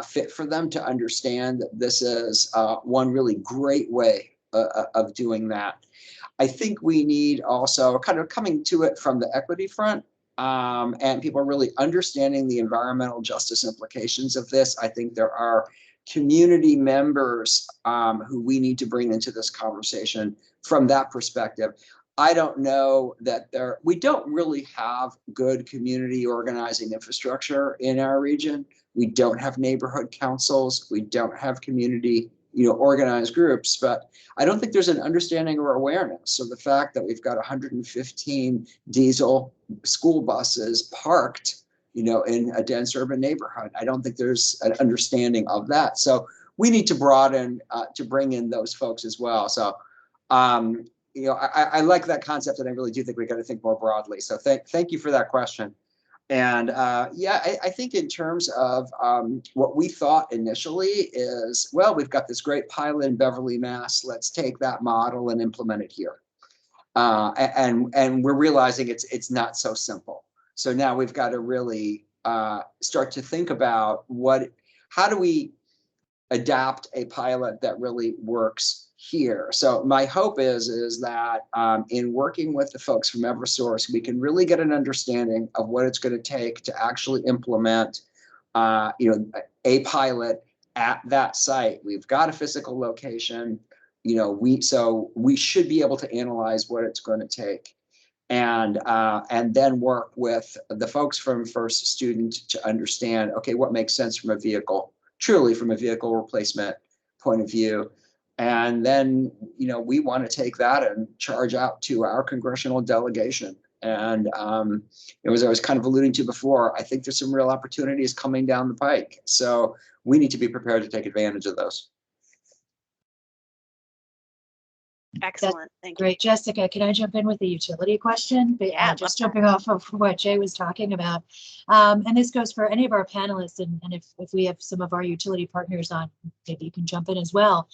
fit for them to understand that this is one really great way of doing that. I think we need also kind of coming to it from the equity front, and people really understanding the environmental justice implications of this. I think there are community members who we need to bring into this conversation from that perspective. I don't know that we don't really have good community organizing infrastructure in our region. We don't have neighborhood councils. We don't have community, you know, organized groups, but I don't think there's an understanding or awareness. So the fact that we've got 115 diesel school buses parked, you know, in a dense urban neighborhood, I don't think there's an understanding of that. So we need to broaden to bring in those folks as well. So, you know, I like that concept, and I really do think we got to think more broadly. So thank you for that question. And yeah, I think in terms of what we thought initially is, well, we've got this great pilot in Beverly, Mass. Let's take that model and implement it here. And we're realizing it's not so simple. So now we've got to really start to think about how do we adapt a pilot that really works here. So my hope is that in working with the folks from Eversource, we can really get an understanding of what it's going to take to actually implement, a pilot at that site. We've got a physical location, so we should be able to analyze what it's going to take, and then work with the folks from First Student to understand, okay, what makes sense from a vehicle, truly from a vehicle replacement point of view. And then, we want to take that and charge out to our congressional delegation. And as I was kind of alluding to before, I think there's some real opportunities coming down the pike. So we need to be prepared to take advantage of those. Excellent. Thank you. Great. Jessica, can I jump in with a utility question? Yeah, just jumping off of what Jay was talking about. And this goes for any of our panelists, and if we have some of our utility partners on, maybe you can jump in as well.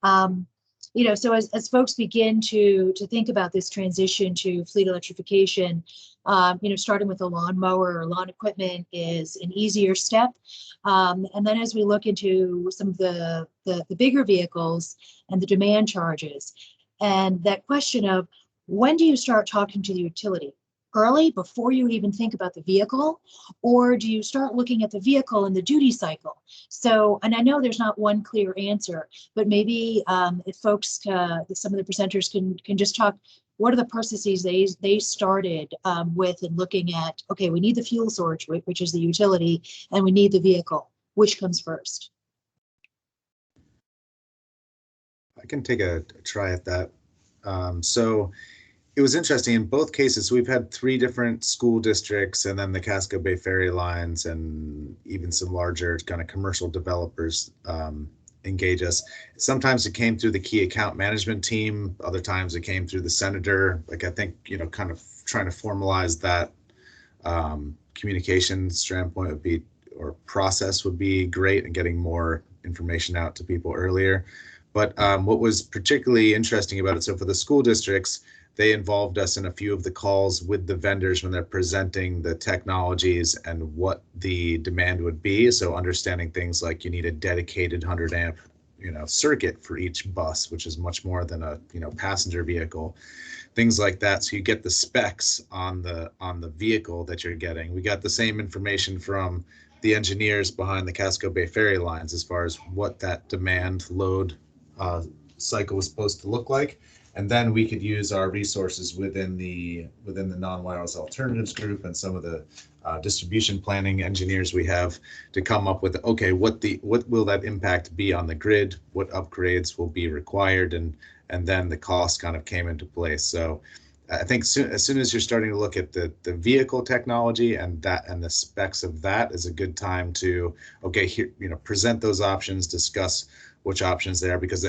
So as folks begin to think about this transition to fleet electrification, starting with a lawnmower or lawn equipment is an easier step. And then as we look into some of the bigger vehicles and the demand charges, and that question of when do you start talking to the utility? Early, before you even think about the vehicle, or do you start looking at the vehicle and the duty cycle? So, and I know there's not one clear answer, but maybe if folks, some of the presenters can just talk, what are the processes they started with and looking at, okay, we need the fuel source, which is the utility, and we need the vehicle. Which comes first? I can take a try at that. So it was interesting in both cases. We've had 3 different school districts, and then the Casco Bay Ferry Lines, and even some larger kind of commercial developers engage us. Sometimes it came through the key account management team. Other times it came through the senator. Like, I think, kind of trying to formalize that communication standpoint would be, or process would be great, and getting more information out to people earlier. But what was particularly interesting about it, so for the school districts, they involved us in a few of the calls with the vendors when they're presenting the technologies and what the demand would be. So understanding things like you need a dedicated 100 amp, circuit for each bus, which is much more than a, passenger vehicle, things like that. So you get the specs on the vehicle that you're getting. We got the same information from the engineers behind the Casco Bay Ferry Lines as far as what that demand load cycle was supposed to look like. And then we could use our resources within the non-wireless alternatives group and some of the distribution planning engineers we have to come up with, okay, what will that impact be on the grid? What upgrades will be required? And then the cost kind of came into place. So I think as soon as you're starting to look at the vehicle technology and the specs of that, is a good time to, okay, here, present those options, discuss which options there, because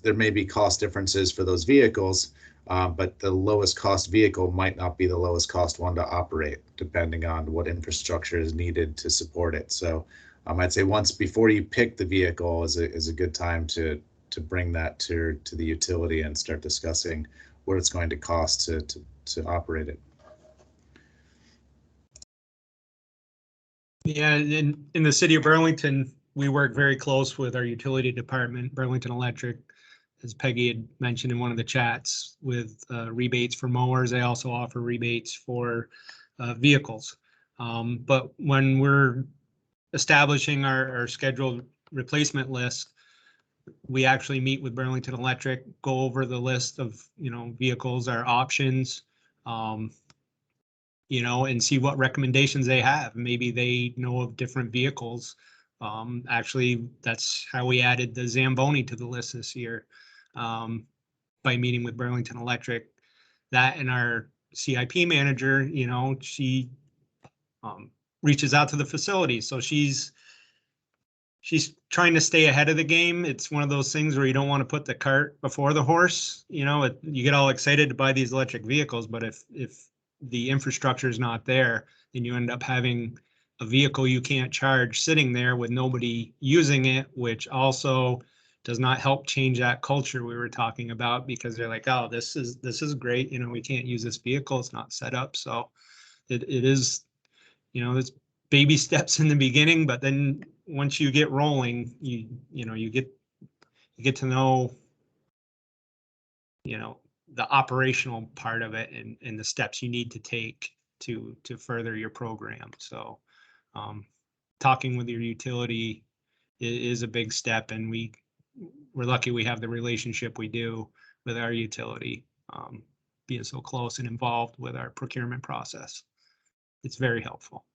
there may be cost differences for those vehicles, but the lowest cost vehicle might not be the lowest cost one to operate, depending on what infrastructure is needed to support it. So I'd say before you pick the vehicle is a good time to bring that to the utility and start discussing what it's going to cost to operate it. Yeah, in the city of Burlington, we work very close with our utility department, Burlington Electric, as Peggy had mentioned in one of the chats, with rebates for mowers. They also offer rebates for vehicles. But when we're establishing our scheduled replacement list, we actually meet with Burlington Electric, go over the list of vehicles, our options, and see what recommendations they have. Maybe they know of different vehicles. Actually, that's how we added the Zamboni to the list this year, by meeting with Burlington Electric. That, and our CIP manager, she reaches out to the facility. So she's trying to stay ahead of the game. It's one of those things where you don't want to put the cart before the horse. You get all excited to buy these electric vehicles, but if the infrastructure is not there, then you end up having a vehicle you can't charge sitting there with nobody using it, which also does not help change that culture we were talking about, because they're like, oh, this is great. You know, we can't use this vehicle. It's not set up. So it is, you know, it's baby steps in the beginning, but then once you get rolling, you get to know, you know, the operational part of it and the steps you need to take to further your program. So talking with your utility is a big step, and we're lucky we have the relationship we do with our utility, being so close and involved with our procurement process. It's very helpful.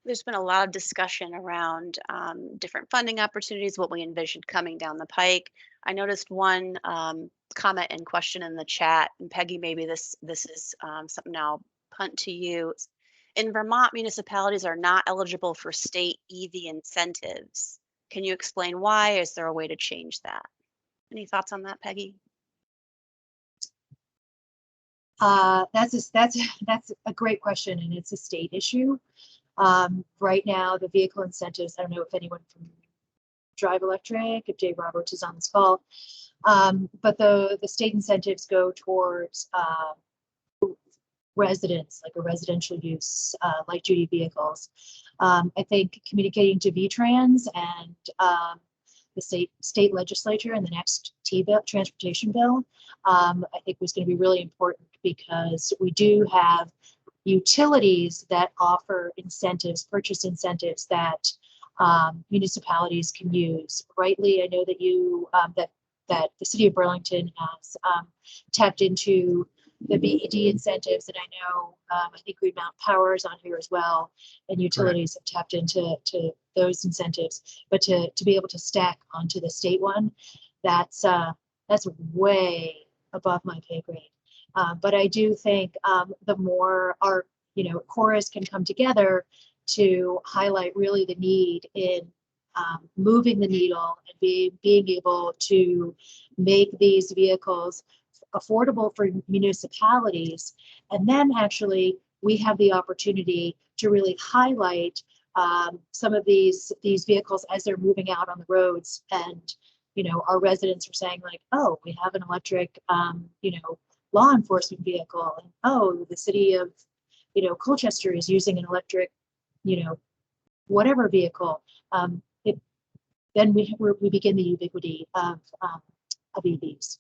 There's been a lot of discussion around different funding opportunities, what we envisioned coming down the pike. I noticed one comment and question in the chat, and Peggy, maybe this is something I'll punt to you. In Vermont, municipalities are not eligible for state EV incentives. Can you explain why? Is there a way to change that? Any thoughts on that, Peggy? That's a great question, and it's a state issue. Right now, the vehicle incentives, I don't know if anyone from Drive Electric, if Dave Roberts is on this call, but the state incentives go towards residents, like a residential use, light duty vehicles. I think communicating to VTrans and the state legislature in the next transportation bill, I think was going to be really important, because we do have utilities that offer incentives, purchase incentives that municipalities can use. Rightly, I know that you that the city of Burlington has tapped into the BED incentives, and I know I think Green Mountain Power is on here as well, and utilities have tapped into those incentives. But to be able to stack onto the state one, that's way above my pay grade. But I do think the more our chorus can come together to highlight really the need in moving the needle and being able to make these vehicles affordable for municipalities, and then actually we have the opportunity to really highlight some of these vehicles as they're moving out on the roads, and our residents are saying like, oh, we have an electric law enforcement vehicle, and oh, the city of Colchester is using an electric whatever vehicle. Then we begin the ubiquity of EVs.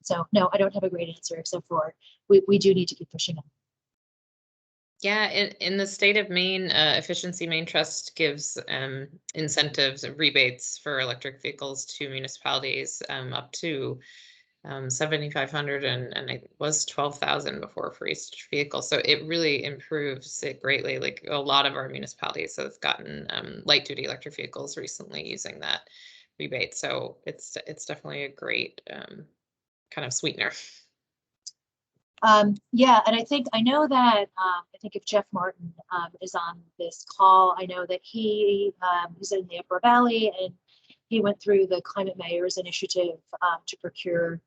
So no, I don't have a great answer, except for we do need to keep pushing them. Yeah, in the state of Maine, Efficiency Maine Trust gives incentives and rebates for electric vehicles to municipalities up to 7,500 and it was 12,000 before for each vehicle. So it really improves it greatly. Like a lot of our municipalities have gotten light duty electric vehicles recently using that rebate. So it's definitely a great kind of sweetener. Yeah, and I know that I think if Jeff Martin is on this call, I know that he's in the Upper Valley, and he went through the Climate Mayor's initiative to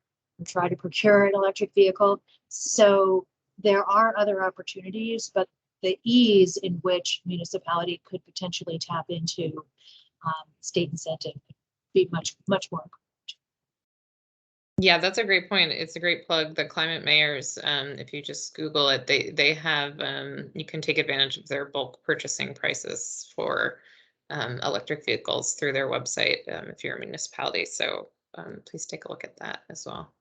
try to procure an electric vehicle. So there are other opportunities, but the ease in which municipality could potentially tap into state incentive would be much more important. Yeah, that's a great point. It's a great plug. The Climate Mayors, if you just Google it, they have, you can take advantage of their bulk purchasing prices for electric vehicles through their website if you're a municipality. So please take a look at that as well.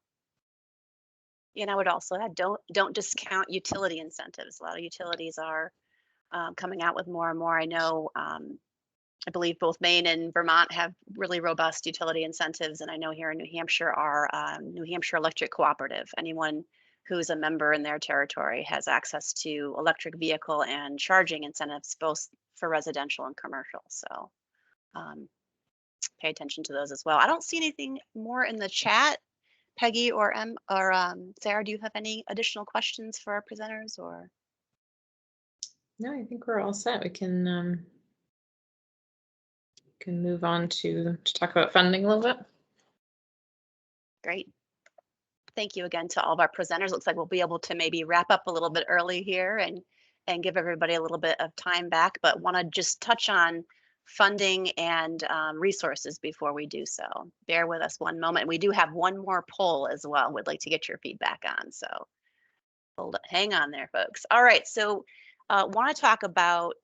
And I would also add, don't discount utility incentives. A lot of utilities are coming out with more and more. I know, I believe both Maine and Vermont have really robust utility incentives, and I know here in New Hampshire, our New Hampshire Electric Cooperative, anyone who's a member in their territory has access to electric vehicle and charging incentives, both for residential and commercial. So pay attention to those as well. I don't see anything more in the chat. Peggy or Sarah, do you have any additional questions for our presenters, or? No, I think we're all set. We can move on to talk about funding a little bit. Great. Thank you again to all of our presenters. Looks like we'll be able to maybe wrap up a little bit early here and give everybody a little bit of time back, but want to just touch on funding and resources before we do so. Bear with us one moment. We do have one more poll as well. We'd like to get your feedback on. So hang on there, folks. All right. So want to talk about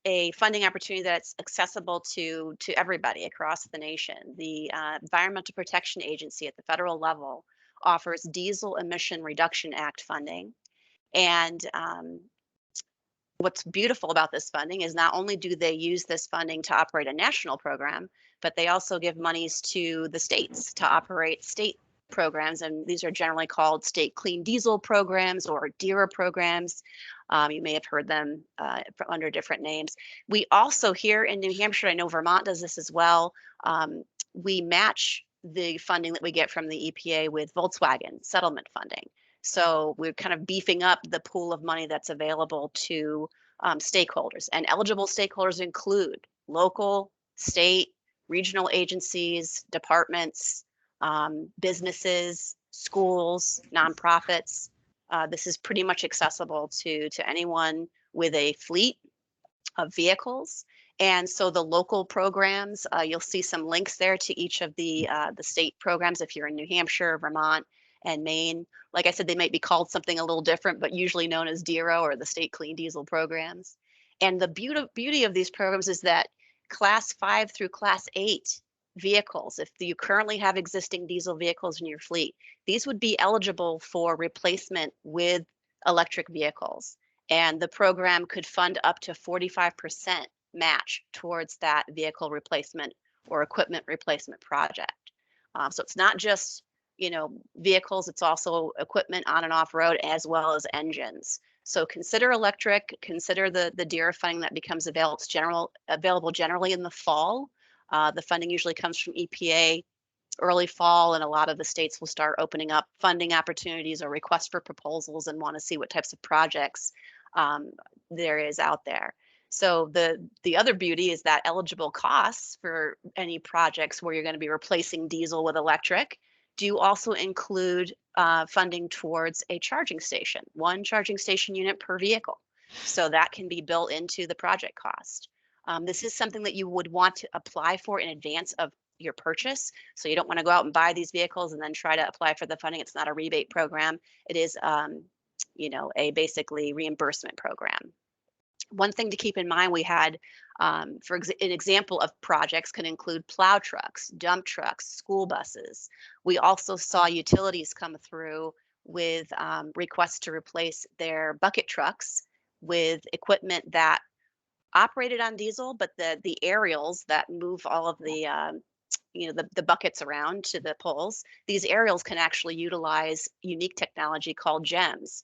a funding opportunity that's accessible to everybody across the nation. The Environmental Protection Agency at the federal level offers Diesel Emission Reduction Act funding. And what's beautiful about this funding is not only do they use this funding to operate a national program, but they also give monies to the states to operate state programs. And these are generally called state clean diesel programs or DERA programs. You may have heard them under different names. We also here in New Hampshire, I know Vermont does this as well. We match the funding that we get from the EPA with Volkswagen settlement funding. So we're kind of beefing up the pool of money that's available to stakeholders. And eligible stakeholders include local, state, regional agencies, departments, businesses, schools, nonprofits. This is pretty much accessible to anyone with a fleet of vehicles. And so the local programs, you'll see some links there to each of the state programs if you're in New Hampshire, Vermont, and Maine. Like I said, they might be called something a little different, but usually known as DERA or the state clean diesel programs. And the beauty of these programs is that class 5 through class 8 vehicles, if you currently have existing diesel vehicles in your fleet, these would be eligible for replacement with electric vehicles. And the program could fund up to 45% match towards that vehicle replacement or equipment replacement project. So it's not just vehicles, it's also equipment on and off road as well as engines. So consider electric, consider the DERA funding that becomes available generally in the fall. The funding usually comes from EPA early fall, and a lot of the states will start opening up funding opportunities or requests for proposals and want to see what types of projects there is out there. So the other beauty is that eligible costs for any projects where you're going to be replacing diesel with electric do also include funding towards a charging station, one charging station unit per vehicle. So that can be built into the project cost. This is something that you would want to apply for in advance of your purchase. So you don't want to go out and buy these vehicles and then try to apply for the funding. It's not a rebate program. It is, a basically reimbursement program. One thing to keep in mind, we had, an example of projects can include plow trucks, dump trucks, school buses. We also saw utilities come through with requests to replace their bucket trucks with equipment that operated on diesel, but the aerials that move all of the the buckets around to the poles, these aerials can actually utilize unique technology called GEMS.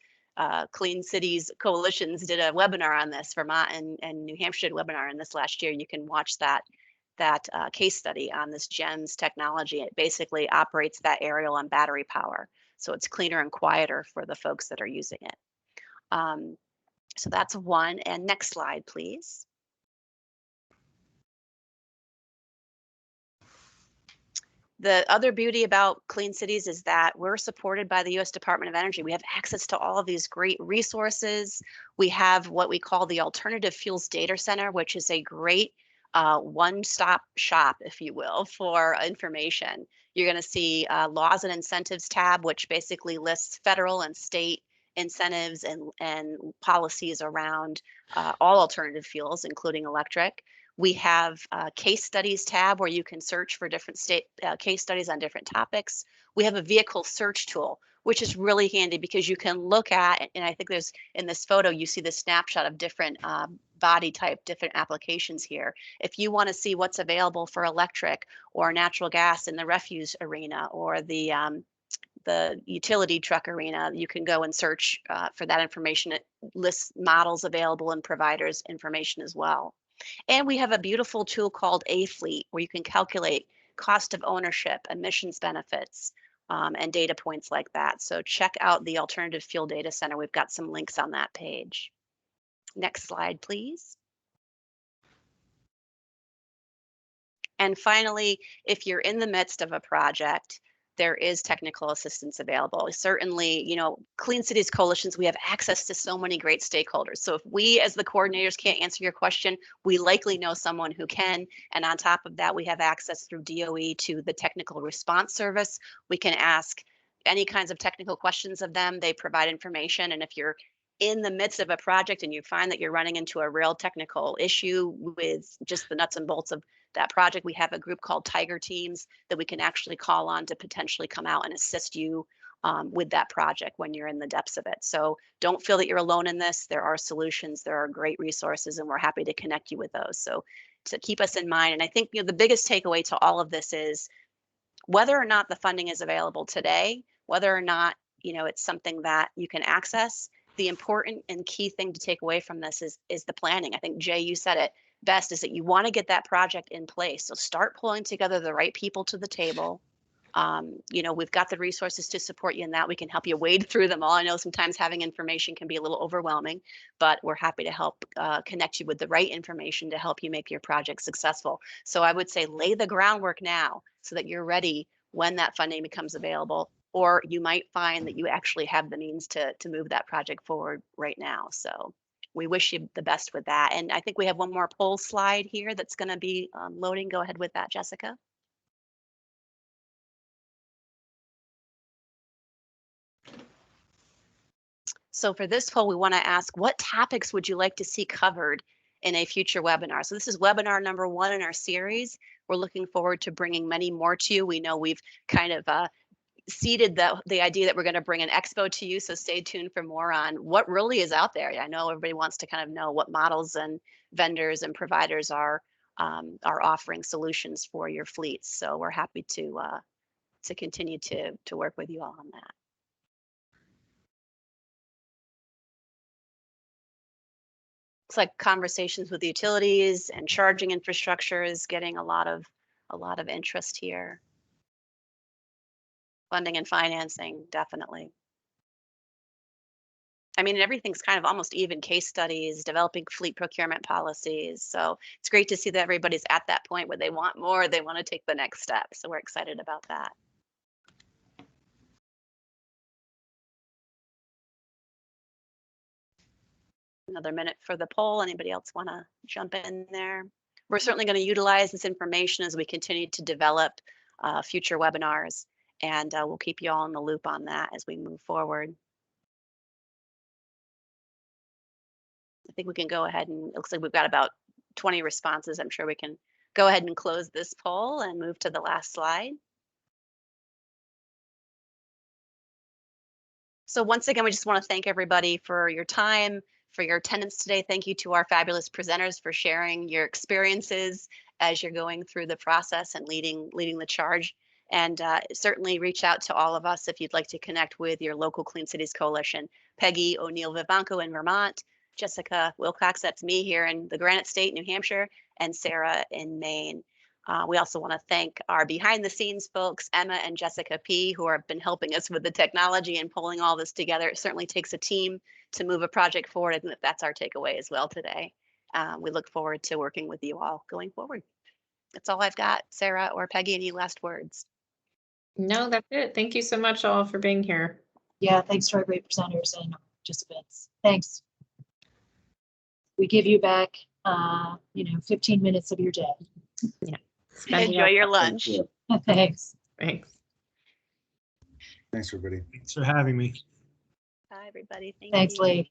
Clean Cities Coalitions did a webinar on this. Vermont and New Hampshire did a webinar on this last year. You can watch that case study on this GEMS technology. It basically operates that aerial on battery power. So it's cleaner and quieter for the folks that are using it. So that's one. And next slide, please. The other beauty about Clean Cities is that we're supported by the U.S. Department of Energy. We have access to all of these great resources. We have what we call the Alternative Fuels Data Center, which is a great one-stop shop, if you will, for information. You're going to see laws and incentives tab, which basically lists federal and state incentives and policies around all alternative fuels, including electric. We have a case studies tab where you can search for different state case studies on different topics. We have a vehicle search tool, which is really handy because you can look at, and I think there's in this photo, you see the snapshot of different body type, different applications here. If you want to see what's available for electric or natural gas in the refuse arena or the utility truck arena, you can go and search for that information. It lists models available and providers information as well. And we have a beautiful tool called A-Fleet where you can calculate cost of ownership, emissions benefits, and data points like that. So check out the Alternative Fuel Data Center. We've got some links on that page. Next slide, please. And finally, if you're in the midst of a project, there is technical assistance available. Certainly, you know, Clean Cities coalitions, we have access to so many great stakeholders. So if we as the coordinators can't answer your question, we likely know someone who can. And on top of that, we have access through DOE to the technical response service. We can ask any kinds of technical questions of them. They provide information. And if you're in the midst of a project and you find that you're running into a real technical issue with just the nuts and bolts of that project, we have a group called Tiger Teams that we can actually call on to potentially come out and assist you with that project when you're in the depths of it. So don't feel that you're alone in this. There are solutions, there are great resources, and we're happy to connect you with those. So to keep us in mind. And I think, you know, the biggest takeaway to all of this is whether or not the funding is available today, whether or not, you know, it's something that you can access, the important and key thing to take away from this is the planning. I think, Jay, you said it best, is that you want to get that project in place. So start pulling together the right people to the table. You know, we've got the resources to support you in that. We can help you wade through them all. I know sometimes having information can be a little overwhelming, but we're happy to help connect you with the right information to help you make your project successful. So I would say lay the groundwork now so that you're ready when that funding becomes available, or you might find that you actually have the means to move that project forward right now. So we wish you the best with that. And I think we have one more poll slide here that's going to be loading. Go ahead with that, Jessica. So for this poll, we want to ask, what topics would you like to see covered in a future webinar? So this is webinar number 1 in our series. We're looking forward to bringing many more to you. We know we've kind of seeded the idea that we're going to bring an expo to you, so stay tuned for more on what really is out there. I know everybody wants to kind of know what models and vendors and providers are offering solutions for your fleets. So we're happy to continue to work with you all on that. Looks like conversations with utilities and charging infrastructure is getting a lot of interest here. Funding and financing, definitely. I mean, everything's kind of almost even case studies, developing fleet procurement policies. So it's great to see that everybody's at that point where they want more, they want to take the next step. So we're excited about that. Another minute for the poll. Anybody else want to jump in there? We're certainly going to utilize this information as we continue to develop future webinars, and we'll keep you all in the loop on that as we move forward. I think we can go ahead and, it looks like we've got about 20 responses. I'm sure we can go ahead and close this poll and move to the last slide. So once again, we just want to thank everybody for your time, for your attendance today. Thank you to our fabulous presenters for sharing your experiences as you're going through the process and leading the charge. And certainly reach out to all of us if you'd like to connect with your local Clean Cities Coalition. Peggy O'Neill-Vivanco in Vermont, Jessica Wilcox, that's me here in the Granite State, New Hampshire, and Sarah in Maine. We also want to thank our behind the scenes folks, Emma and Jessica P., who have been helping us with the technology and pulling all this together. It certainly takes a team to move a project forward, and that's our takeaway as well today. We look forward to working with you all going forward. That's all I've got. Sarah or Peggy, any last words? No, that's it. Thank you so much all for being here. Yeah, thanks to our great presenters and participants. Thanks. We give you back, 15 minutes of your day. Yeah. Enjoy your lunch. Thanks. Thanks. Thanks, everybody. Thanks for having me. Bye, everybody. Thanks, you. Lee.